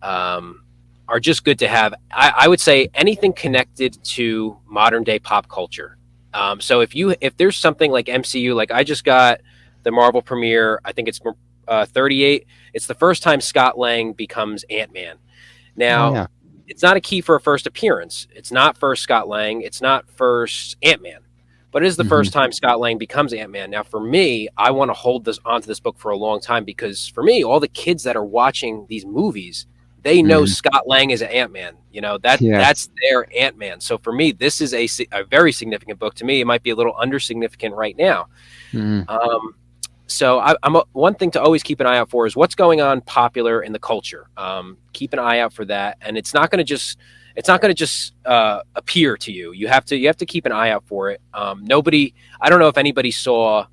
are just good to have, I would say anything connected to modern day pop culture. So if there's something like MCU, like I just got the Marvel premiere, I think it's 38. It's the first time Scott Lang becomes Ant-Man. Now, It's not a key for a first appearance. It's not first Scott Lang. It's not first Ant-Man. But it is the first time Scott Lang becomes Ant-Man. Now, for me, I want to hold onto this book for a long time, because for me, all the kids that are watching these movies, they know Scott Lang is an Ant-Man. That's their Ant-Man. So for me, this is a very significant book. To me, it might be a little under-significant right now. So one thing to always keep an eye out for is what's going on popular in the culture. Keep an eye out for that, and it's not going to just appear to you. You have to keep an eye out for it. I don't know if anybody saw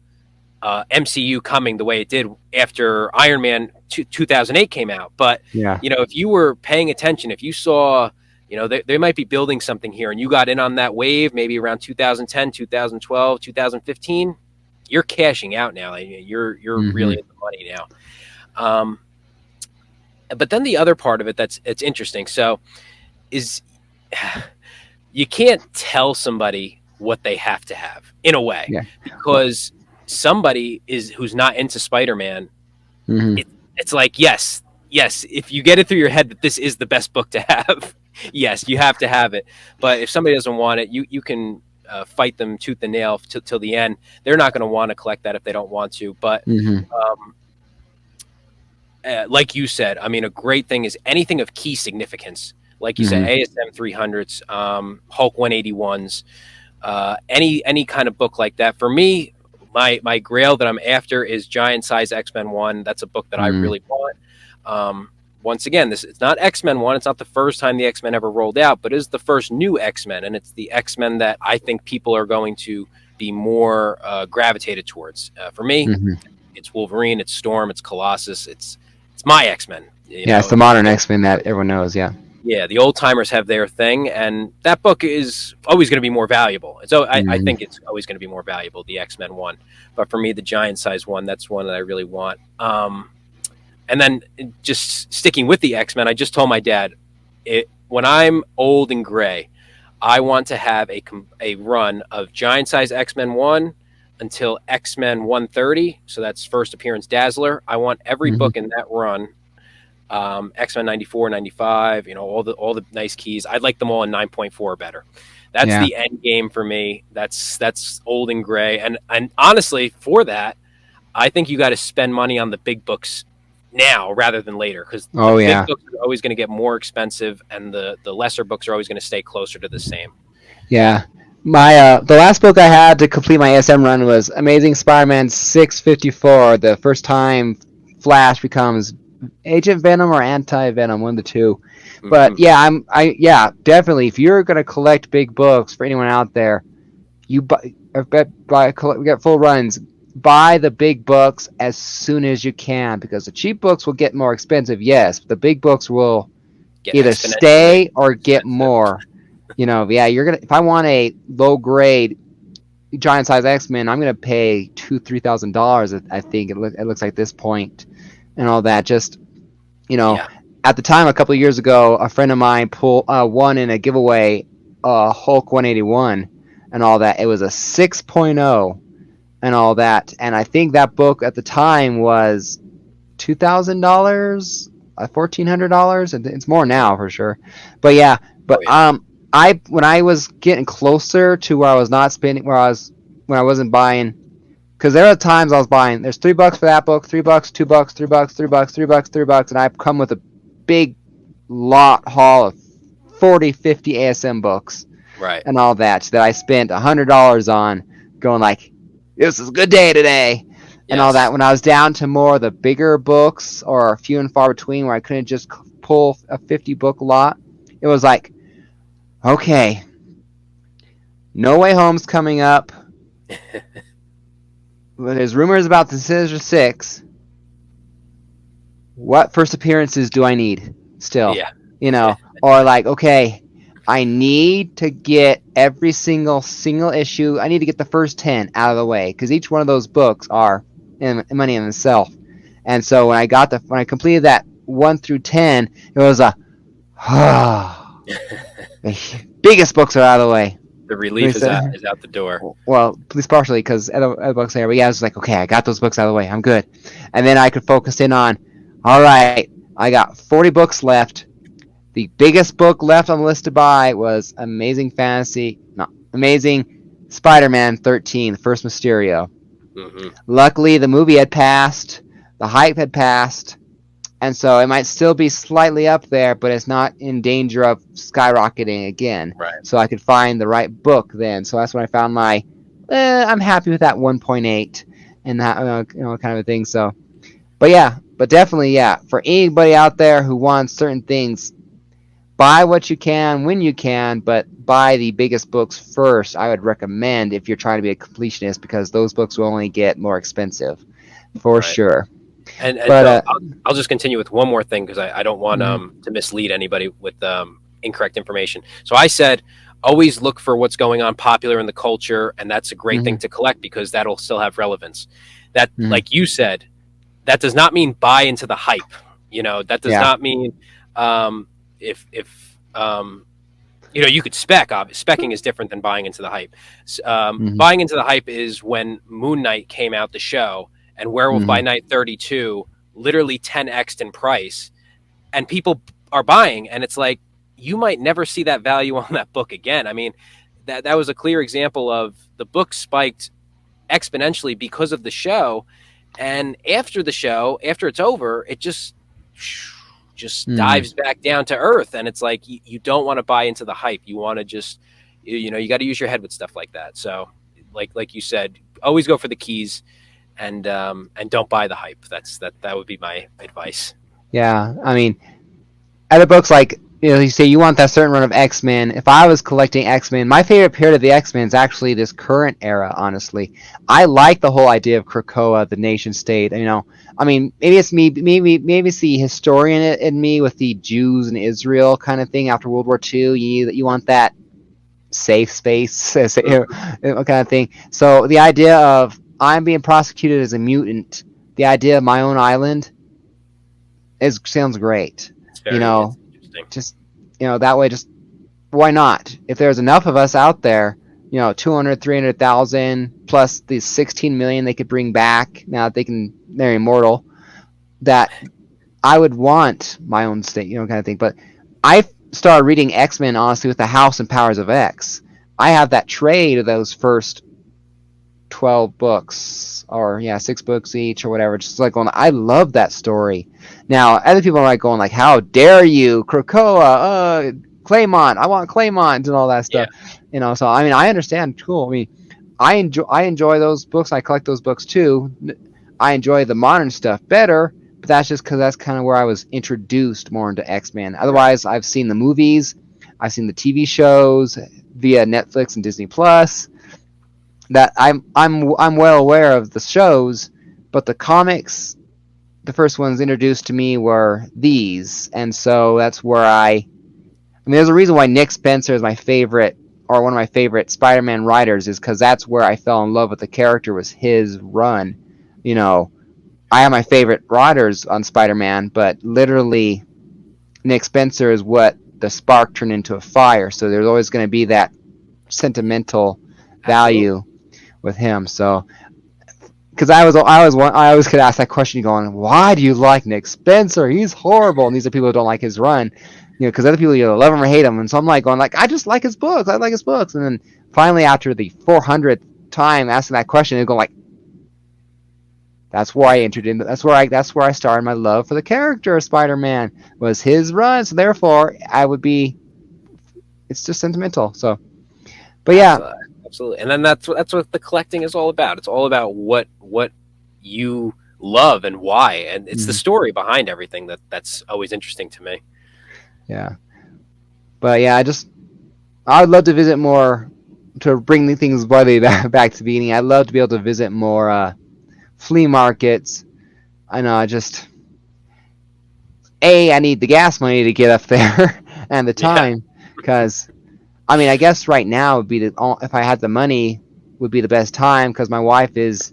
MCU coming the way it did after Iron Man 2008 came out, but if you were paying attention, if you saw, they might be building something here, and you got in on that wave maybe around 2010, 2012, 2015. You're cashing out now. You're really in the money now. But then the other part of it it's interesting. So is you can't tell somebody what they have to have in a way, because somebody who's not into Spider-Man, it's like, yes, if you get it through your head that this is the best book to have, yes, you have to have it. But if somebody doesn't want it, you can fight them tooth and nail till the end, they're not going to want to collect that if they don't want to. But um, like you said, I mean, a great thing is anything of key significance. Like you said, ASM 300s, Hulk 181s, any kind of book like that. For me, my grail that I'm after is Giant Size X-Men 1. That's a book that I really want. Once again, it's not X-Men 1. It's not the first time the X-Men ever rolled out, but it is the first new X-Men, and it's the X-Men that I think people are going to be more gravitated towards. For me, it's Wolverine, it's Storm, it's Colossus, it's my X-Men. Yeah, it's the modern X-Men that everyone knows, yeah. Yeah, the old timers have their thing, and that book is always going to be more valuable. So I think it's always going to be more valuable, the X-Men one. But for me, the giant size one, that's one that I really want. And then just sticking with the X-Men, I just told my dad, when I'm old and gray, I want to have a run of giant size X-Men 1 until X-Men 130. So that's first appearance Dazzler. I want every book in that run. X-Men 94, 95, all the nice keys. I'd like them all in 9.4 or better. That's the end game for me. That's old and gray. And honestly, for that, I think you got to spend money on the big books now rather than later, because big books are always going to get more expensive, and the lesser books are always going to stay closer to the same. Yeah. My the last book I had to complete my SM run was Amazing Spider-Man 654, the first time Flash becomes Agent Venom or Anti-Venom, one of the two. But yeah, definitely. If you're gonna collect big books, for anyone out there, you get full runs. Buy the big books as soon as you can, because the cheap books will get more expensive. Yes, but the big books will either stay or get more. You're gonna. If I want a low grade giant size X-Men, I'm gonna pay $2,000-$3,000. I think it looks like this point. And all that, just at the time a couple of years ago, a friend of mine won in a giveaway Hulk 181 and all that. It was a 6.0 and all that, and I think that book at the time was $2,000, $1,400, and it's more now for sure. But when I was getting closer to where I was not spending, when I wasn't buying. Because there are times I was buying, there's $3 for that book, $3, $2, $3, $3, $3, and I've come with a big lot haul of 40, 50 ASM books, right, and all that I spent $100 on, going like, this is a good day today, and all that. When I was down to more of the bigger books, or few and far between, where I couldn't just pull a 50 book lot, it was like, okay, No Way Home's coming up. Well, there's rumors about the Sinister Six. What first appearances do I need still? Yeah. Or like, okay, I need to get every single issue. I need to get the first 10 out of the way, because each one of those books are money in itself. And so when I completed that 1 through 10, it was the biggest books are out of the way. The relief is out the door. Well, at least partially, because other books there. But yeah, I was like, okay, I got those books out of the way. I'm good. And then I could focus in on, all right, I got 40 books left. The biggest book left on the list to buy was Amazing Spider-Man 13, the first Mysterio. Luckily, the movie had passed. The hype had passed. And so it might still be slightly up there, but it's not in danger of skyrocketing again. Right. So I could find the right book then. So that's when I found my, I'm happy with that 1.8 and that kind of a thing. So, but definitely, for anybody out there who wants certain things, buy what you can when you can, but buy the biggest books first. I would recommend, if you're trying to be a completionist, because those books will only get more expensive, for sure. But I'll just continue with one more thing, because I don't want to mislead anybody with incorrect information. So I said, always look for what's going on popular in the culture, and that's a great thing to collect, because that'll still have relevance. That, like you said, that does not mean buy into the hype. That does not mean if you could spec. Specking is different than buying into the hype. Buying into the hype is when Moon Knight came out the show, and Werewolf by Night 32 literally 10x'd in price, and people are buying, and it's like, you might never see that value on that book again. I mean, that was a clear example of the book spiked exponentially because of the show, and after the show, after it's over, it just dives back down to earth, and it's like you don't want to buy into the hype. You want to just you got to use your head with stuff like that. So like you said, always go for the keys, and don't buy the hype. That would be my advice. Yeah, I mean, other books like you say you want that certain run of X-Men. If I was collecting X-Men, my favorite period of the X-Men is actually this current era. Honestly, I like the whole idea of Krakoa, the nation state. I mean, maybe it's me, maybe it's the historian in me with the Jews and Israel kind of thing after World War II. You want that safe space, kind of thing. So the idea of I'm being prosecuted as a mutant, the idea of my own island, sounds great. It's very interesting. Just that way, just why not? If there's enough of us out there, 200, 300,000 plus the 16 million they could bring back now that they're immortal, that I would want my own state, kind of thing. But I started reading X-Men honestly with the House and Powers of X. I have that trade of those first 12 books, or 6 books each or whatever, just like going, I love that story. Now other people are like going like, how dare you, Krakoa, Claymont, I want Claymont and all that stuff. So I mean, I understand. Cool. I mean, I enjoy those books. I collect those books too. I enjoy the modern stuff better, but that's just because that's kind of where I was introduced more into X-Men. Otherwise, I've seen the movies, I've seen the TV shows via Netflix and Disney Plus. That I'm well aware of the shows, but the comics, the first ones introduced to me were these, and so that's where I mean, there's a reason why Nick Spencer is my favorite, or one of my favorite Spider-Man writers, is because that's where I fell in love with the character, was his run. I have my favorite writers on Spider-Man, but literally Nick Spencer is what the spark turned into a fire. So there's always going to be that sentimental value with him. So, because I always could ask that question, going, why do you like Nick Spencer? He's horrible. And these are people who don't like his run, because other people love him or hate him. And so I'm like going like, I just like his books. I like his books. And then finally, after the 400th time asking that question, they go like, that's where I entered in. That's where I started my love for the character of Spider-Man, was his run. So therefore, it's just sentimental. So, but yeah. Absolutely. And then that's what the collecting is all about. It's all about what you love and why, and it's the story behind everything that's always interesting to me. Yeah. But yeah, I would love to visit more, to bring the things bloody back to the beginning. I'd love to be able to visit more flea markets. I know, I need the gas money to get up there and the time, because I mean, I guess right now would be if I had the money, would be the best time, because my wife is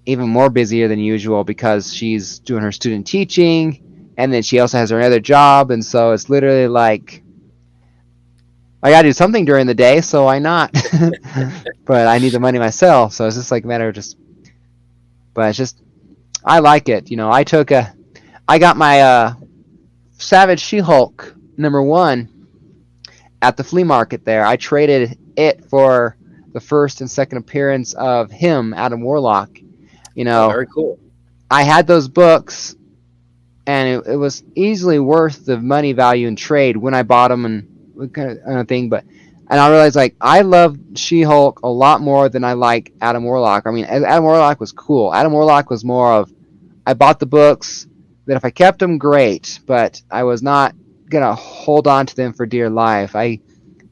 even more busier than usual because she's doing her student teaching, and then she also has her other job, and so it's literally like I gotta do something during the day, so why not? But I need the money myself, so it's just like a matter of but it's just, I like it. I got my Savage She-Hulk #1 at the flea market there. I traded it for the first and second appearance of him, Adam Warlock. Very cool. I had those books, and it was easily worth the money value in trade when I bought them and kind of thing. And I realized, like, I love She-Hulk a lot more than I like Adam Warlock. I mean, Adam Warlock was cool. Adam Warlock was more of, I bought the books, that if I kept them, great, but I was not gonna hold on to them for dear life.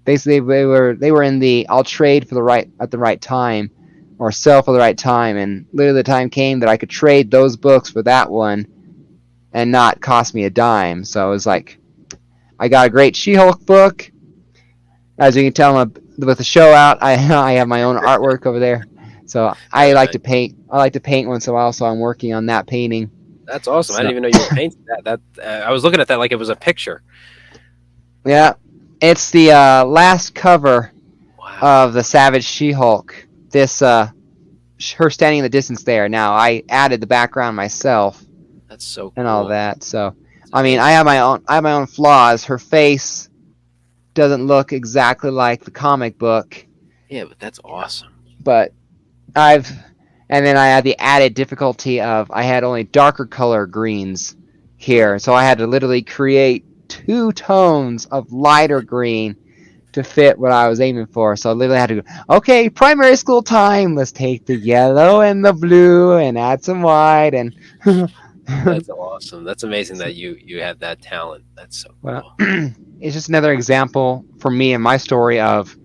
Basically, they were in the I'll trade at the right time, or sell for the right time, and literally the time came that I could trade those books for that one and not cost me a dime. So it was like, I got a great She-Hulk book. As you can tell, with the show out, I have my own artwork over there. So I like to paint. I like to paint once in a while, so I'm working on that painting. That's awesome. I didn't even know you were painting that. I was looking at that like it was a picture. Yeah, it's the last cover of the Savage She-Hulk. This her standing in the distance there. Now I added the background myself. That's so cool. And all that. So I mean, I have my own flaws. Her face, doesn't look exactly like the comic book, Yeah, but that's awesome. but I've and then I had the added difficulty of I had only darker color greens here, so I had to literally create 2 tones of lighter green to fit what I was aiming for. So I literally had to go, okay, primary school time. Let's take the yellow and the blue and add some white and. That's awesome. That's amazing that you have that talent. That's so Well, cool. it's just another example for me and my story of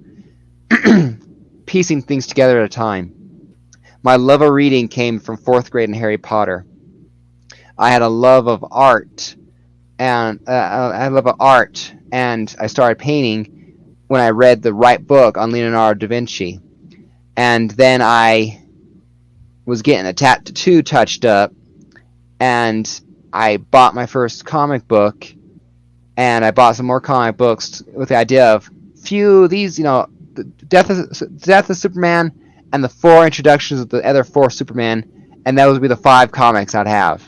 piecing things together at a time. My love of reading came from 4th grade in Harry Potter. I had a love of art, and I started painting when I read the right book on Leonardo da Vinci. And then I was getting a tattoo touched up, and I bought my first comic book, and I bought some more comic books with the idea of the death of Superman, and the 4 introductions of the other 4 Superman, and those would be the 5 comics I'd have,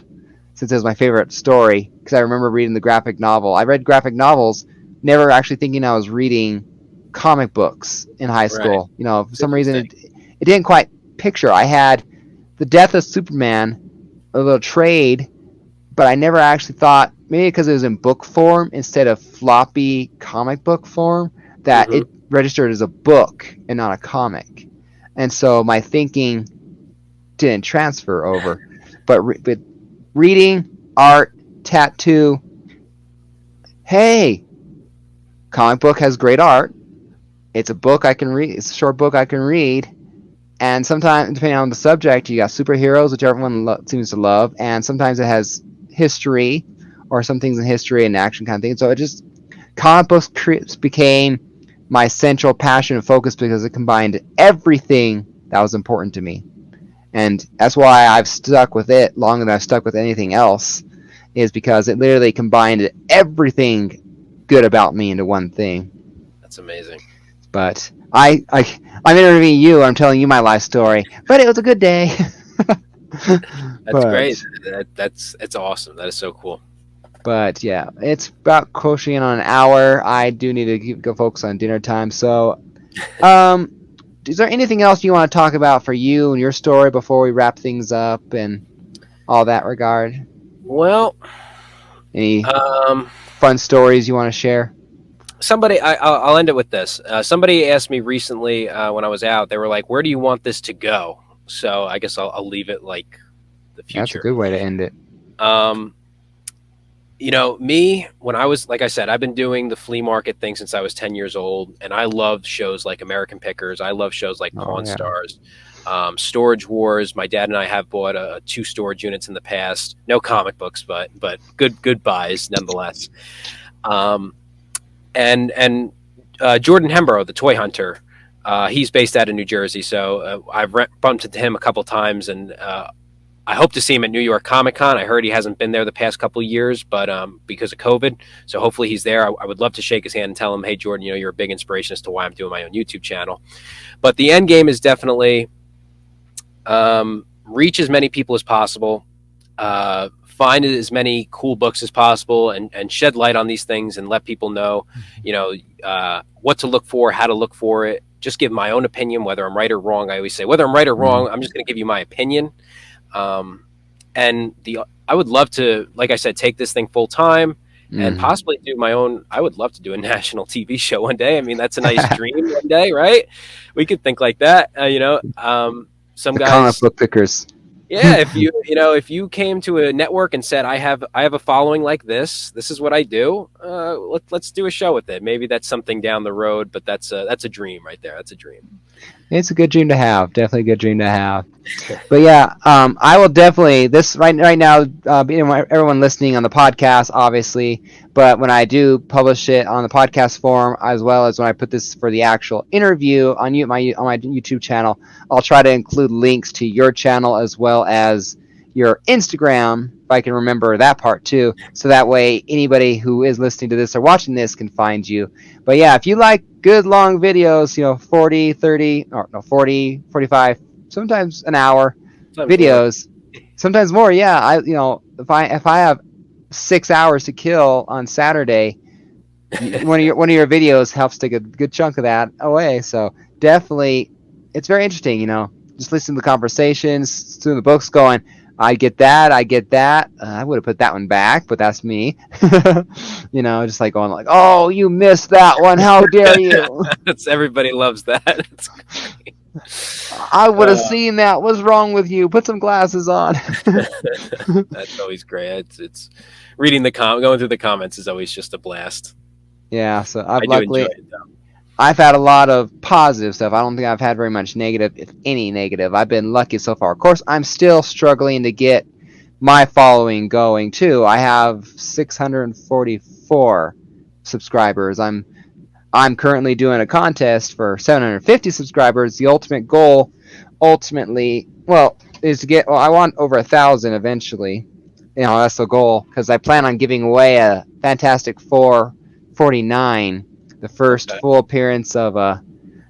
since it was my favorite story. Because I remember reading the graphic novel. I read graphic novels, never actually thinking I was reading comic books in high Right. school. For It's some reason, interesting. it didn't quite picture. I had the death of Superman, a little trade, but I never actually thought, maybe because it was in book form instead of floppy comic book form, that Hmm. it registered as a book and not a comic. And so my thinking didn't transfer over. But reading, art, tattoo, hey, comic book has great art. It's a book I can read. It's a short book I can read. And sometimes, depending on the subject, you got superheroes, which everyone seems to love, and sometimes it has history, or some things in history and action kind of thing. So it just comic books became my central passion and focus because it combined everything that was important to me, and that's why I've stuck with it longer than I've stuck with anything else. Is because it literally combined everything good about me into one thing. That's amazing. But I'm interviewing you. I'm telling you my life story. But it was a good day. That's great. but It's awesome. That is so cool. but yeah, it's about crocheting on an hour. I do need to go focus on dinner time. So, um, is there anything else you want to talk about for you and your story before we wrap things up and all that regard? Well, Any um, fun stories you want to share? I'll end it with this. Somebody asked me recently when I was out. They were like, "Where do you want this to go?" So I guess I'll leave it like the That's a future. good way to end it. Um, me, when I was, like I said, I've been doing the flea market thing since I was 10 years old, and I love shows like American Pickers. I love shows like Oh Pawn yeah. Stars, Storage Wars. My dad and I have bought 2 storage units in the past. No comic books, but good buys nonetheless. Um, and Jordan Hembrough, the toy hunter, he's based out of New Jersey, so I've bumped into him a couple times, and I hope to see him at New York Comic Con. I heard he hasn't been there the past couple of years, but because of COVID. So hopefully he's there. I would love to shake his hand and tell him, hey, Jordan, you're a big inspiration as to why I'm doing my own YouTube channel. But the end game is definitely reach as many people as possible, find as many cool books as possible, and shed light on these things and let people know, what to look for, how to look for it. Just give my own opinion, whether I'm right or wrong. I always say, whether I'm right or Mhm. wrong, I'm just going to give you my opinion. Um, and I would love to, like I said, take this thing full time and Mhm. possibly do my own. I would love to do a national TV show one day. I mean, that's a nice dream one day, right? We could think like that. Some The comic guys, book pickers. yeah, if you came to a network and said, I have a following like this is what I do. Let's do a show with it. Maybe that's something down the road, but that's a dream right there. That's a dream. It's a good dream to have. Definitely a good dream to have. But yeah, I will definitely this right now. Everyone listening on the podcast, obviously, but when I do publish it on the podcast form, as well as when I put this for the actual interview on my YouTube channel, I'll try to include links to your channel as well as your Instagram, if I can remember that part too, so that way anybody who is listening to this or watching this can find you. But yeah, if you like good long videos, 40, 30, or no, 40, 45, sometimes an hour Sometimes more. videos, sometimes more. Yeah, if I have 6 hours to kill on Saturday, one of your videos helps take a good chunk of that away. So definitely, it's very interesting. Just listening to the conversations, through the books, going, I get that, I get that. I would have put that one back, but that's me. Just like going like, oh, you missed that one. How dare you? Everybody loves that. It's great. I would have seen that. What's wrong with you? Put some glasses on. That's always great. It's reading going through the comments is always just a blast. Yeah, so I do enjoy it though. I've had a lot of positive stuff. I don't think I've had very much negative, if any negative. I've been lucky so far. Of course, I'm still struggling to get my following going too. I have 644 subscribers. I'm currently doing a contest for 750 subscribers. The ultimate goal, is to get. Well, I want over 1,000 eventually. That's the goal because I plan on giving away a Fantastic Four 49, the first full appearance of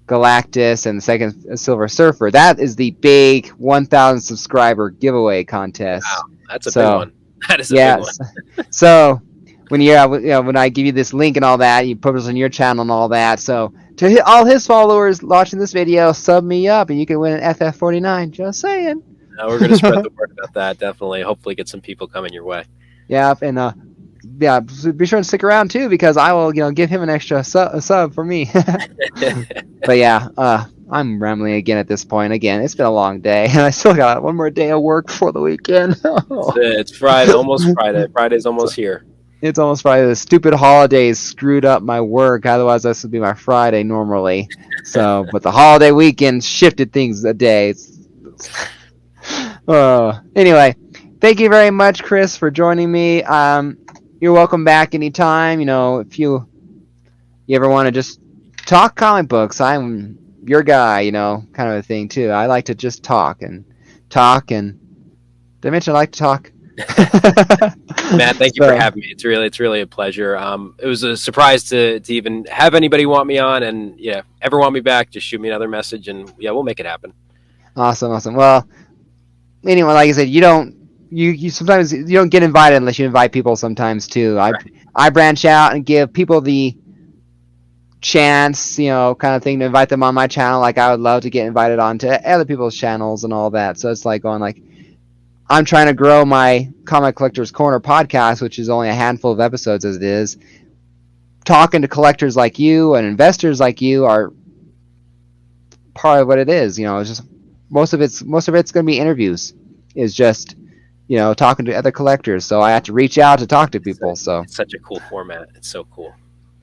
Galactus and the second Silver Surfer. That is the big 1,000 subscriber giveaway contest. Wow, that's a big one. That is a big one. So when when I give you this link and all that, you put it on your channel and all that. So to all his followers watching this video, sub me up and you can win an FF49. Just saying. We're going to spread the word about that. Definitely. Hopefully get some people coming your way. Yeah, and be sure to stick around too because I will give him an extra sub for me. But yeah, I'm rambling again at this point. Again, it's been a long day and I still got one more day of work before the weekend. It's Friday, almost Friday. Friday's almost here. It's almost Friday. The stupid holidays screwed up my work. Otherwise, this would be my Friday normally. So, but the holiday weekend shifted things a day. Anyway, thank you very much, Chris, for joining me. You're welcome back anytime. If you ever want to just talk comic books, I'm your guy. Kind of a thing too. I like to just talk. And did I mention I like to talk? Matt, thank you for having me. It's really a pleasure. It was a surprise to even have anybody want me on, and ever want me back, just shoot me another message, and we'll make it happen. Awesome. Well, anyway, like I said, you sometimes you don't get invited unless you invite people sometimes too. Right. I branch out and give people the chance, kind of thing to invite them on my channel. Like I would love to get invited onto other people's channels and all that. So it's like going like, I'm trying to grow my Comic Collectors Corner podcast, which is only a handful of episodes as it is. Talking to collectors like you and investors like you are part of what it is. It's just most of it's going to be interviews. Is just talking to other collectors. So I have to reach out to talk to people. So it's such a cool format. It's so cool.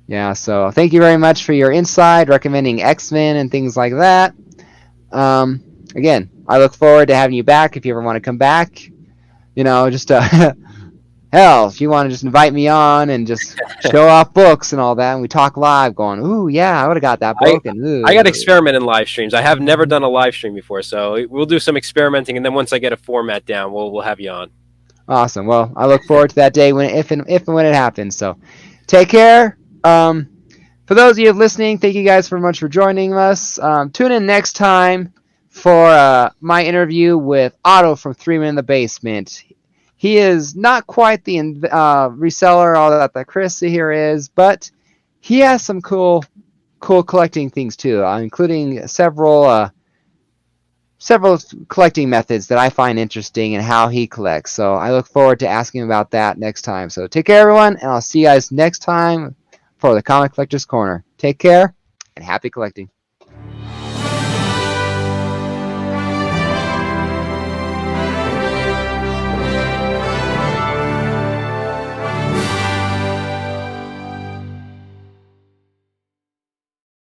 Yeah. So thank you very much for your insight, recommending X-Men and things like that. Again, I look forward to having you back if you ever want to come back. Just hell, if you want to just invite me on and just show off books and all that, and we talk live, going, ooh, yeah, I would have got that book. I got to experiment in live streams. I have never done a live stream before, so we'll do some experimenting, and then once I get a format down, we'll have you on. Awesome. Well, I look forward to that day if and when it happens. So, take care. For those of you listening, thank you guys very much for joining us. Tune in next time for my interview with Otto from 3 Men in the Basement. He is not quite the reseller, all that Chris here is, but he has some cool collecting things too, including several collecting methods that I find interesting and how he collects. So I look forward to asking about that next time. So take care, everyone, and I'll see you guys next time for the Comic Collectors Corner. Take care and happy collecting.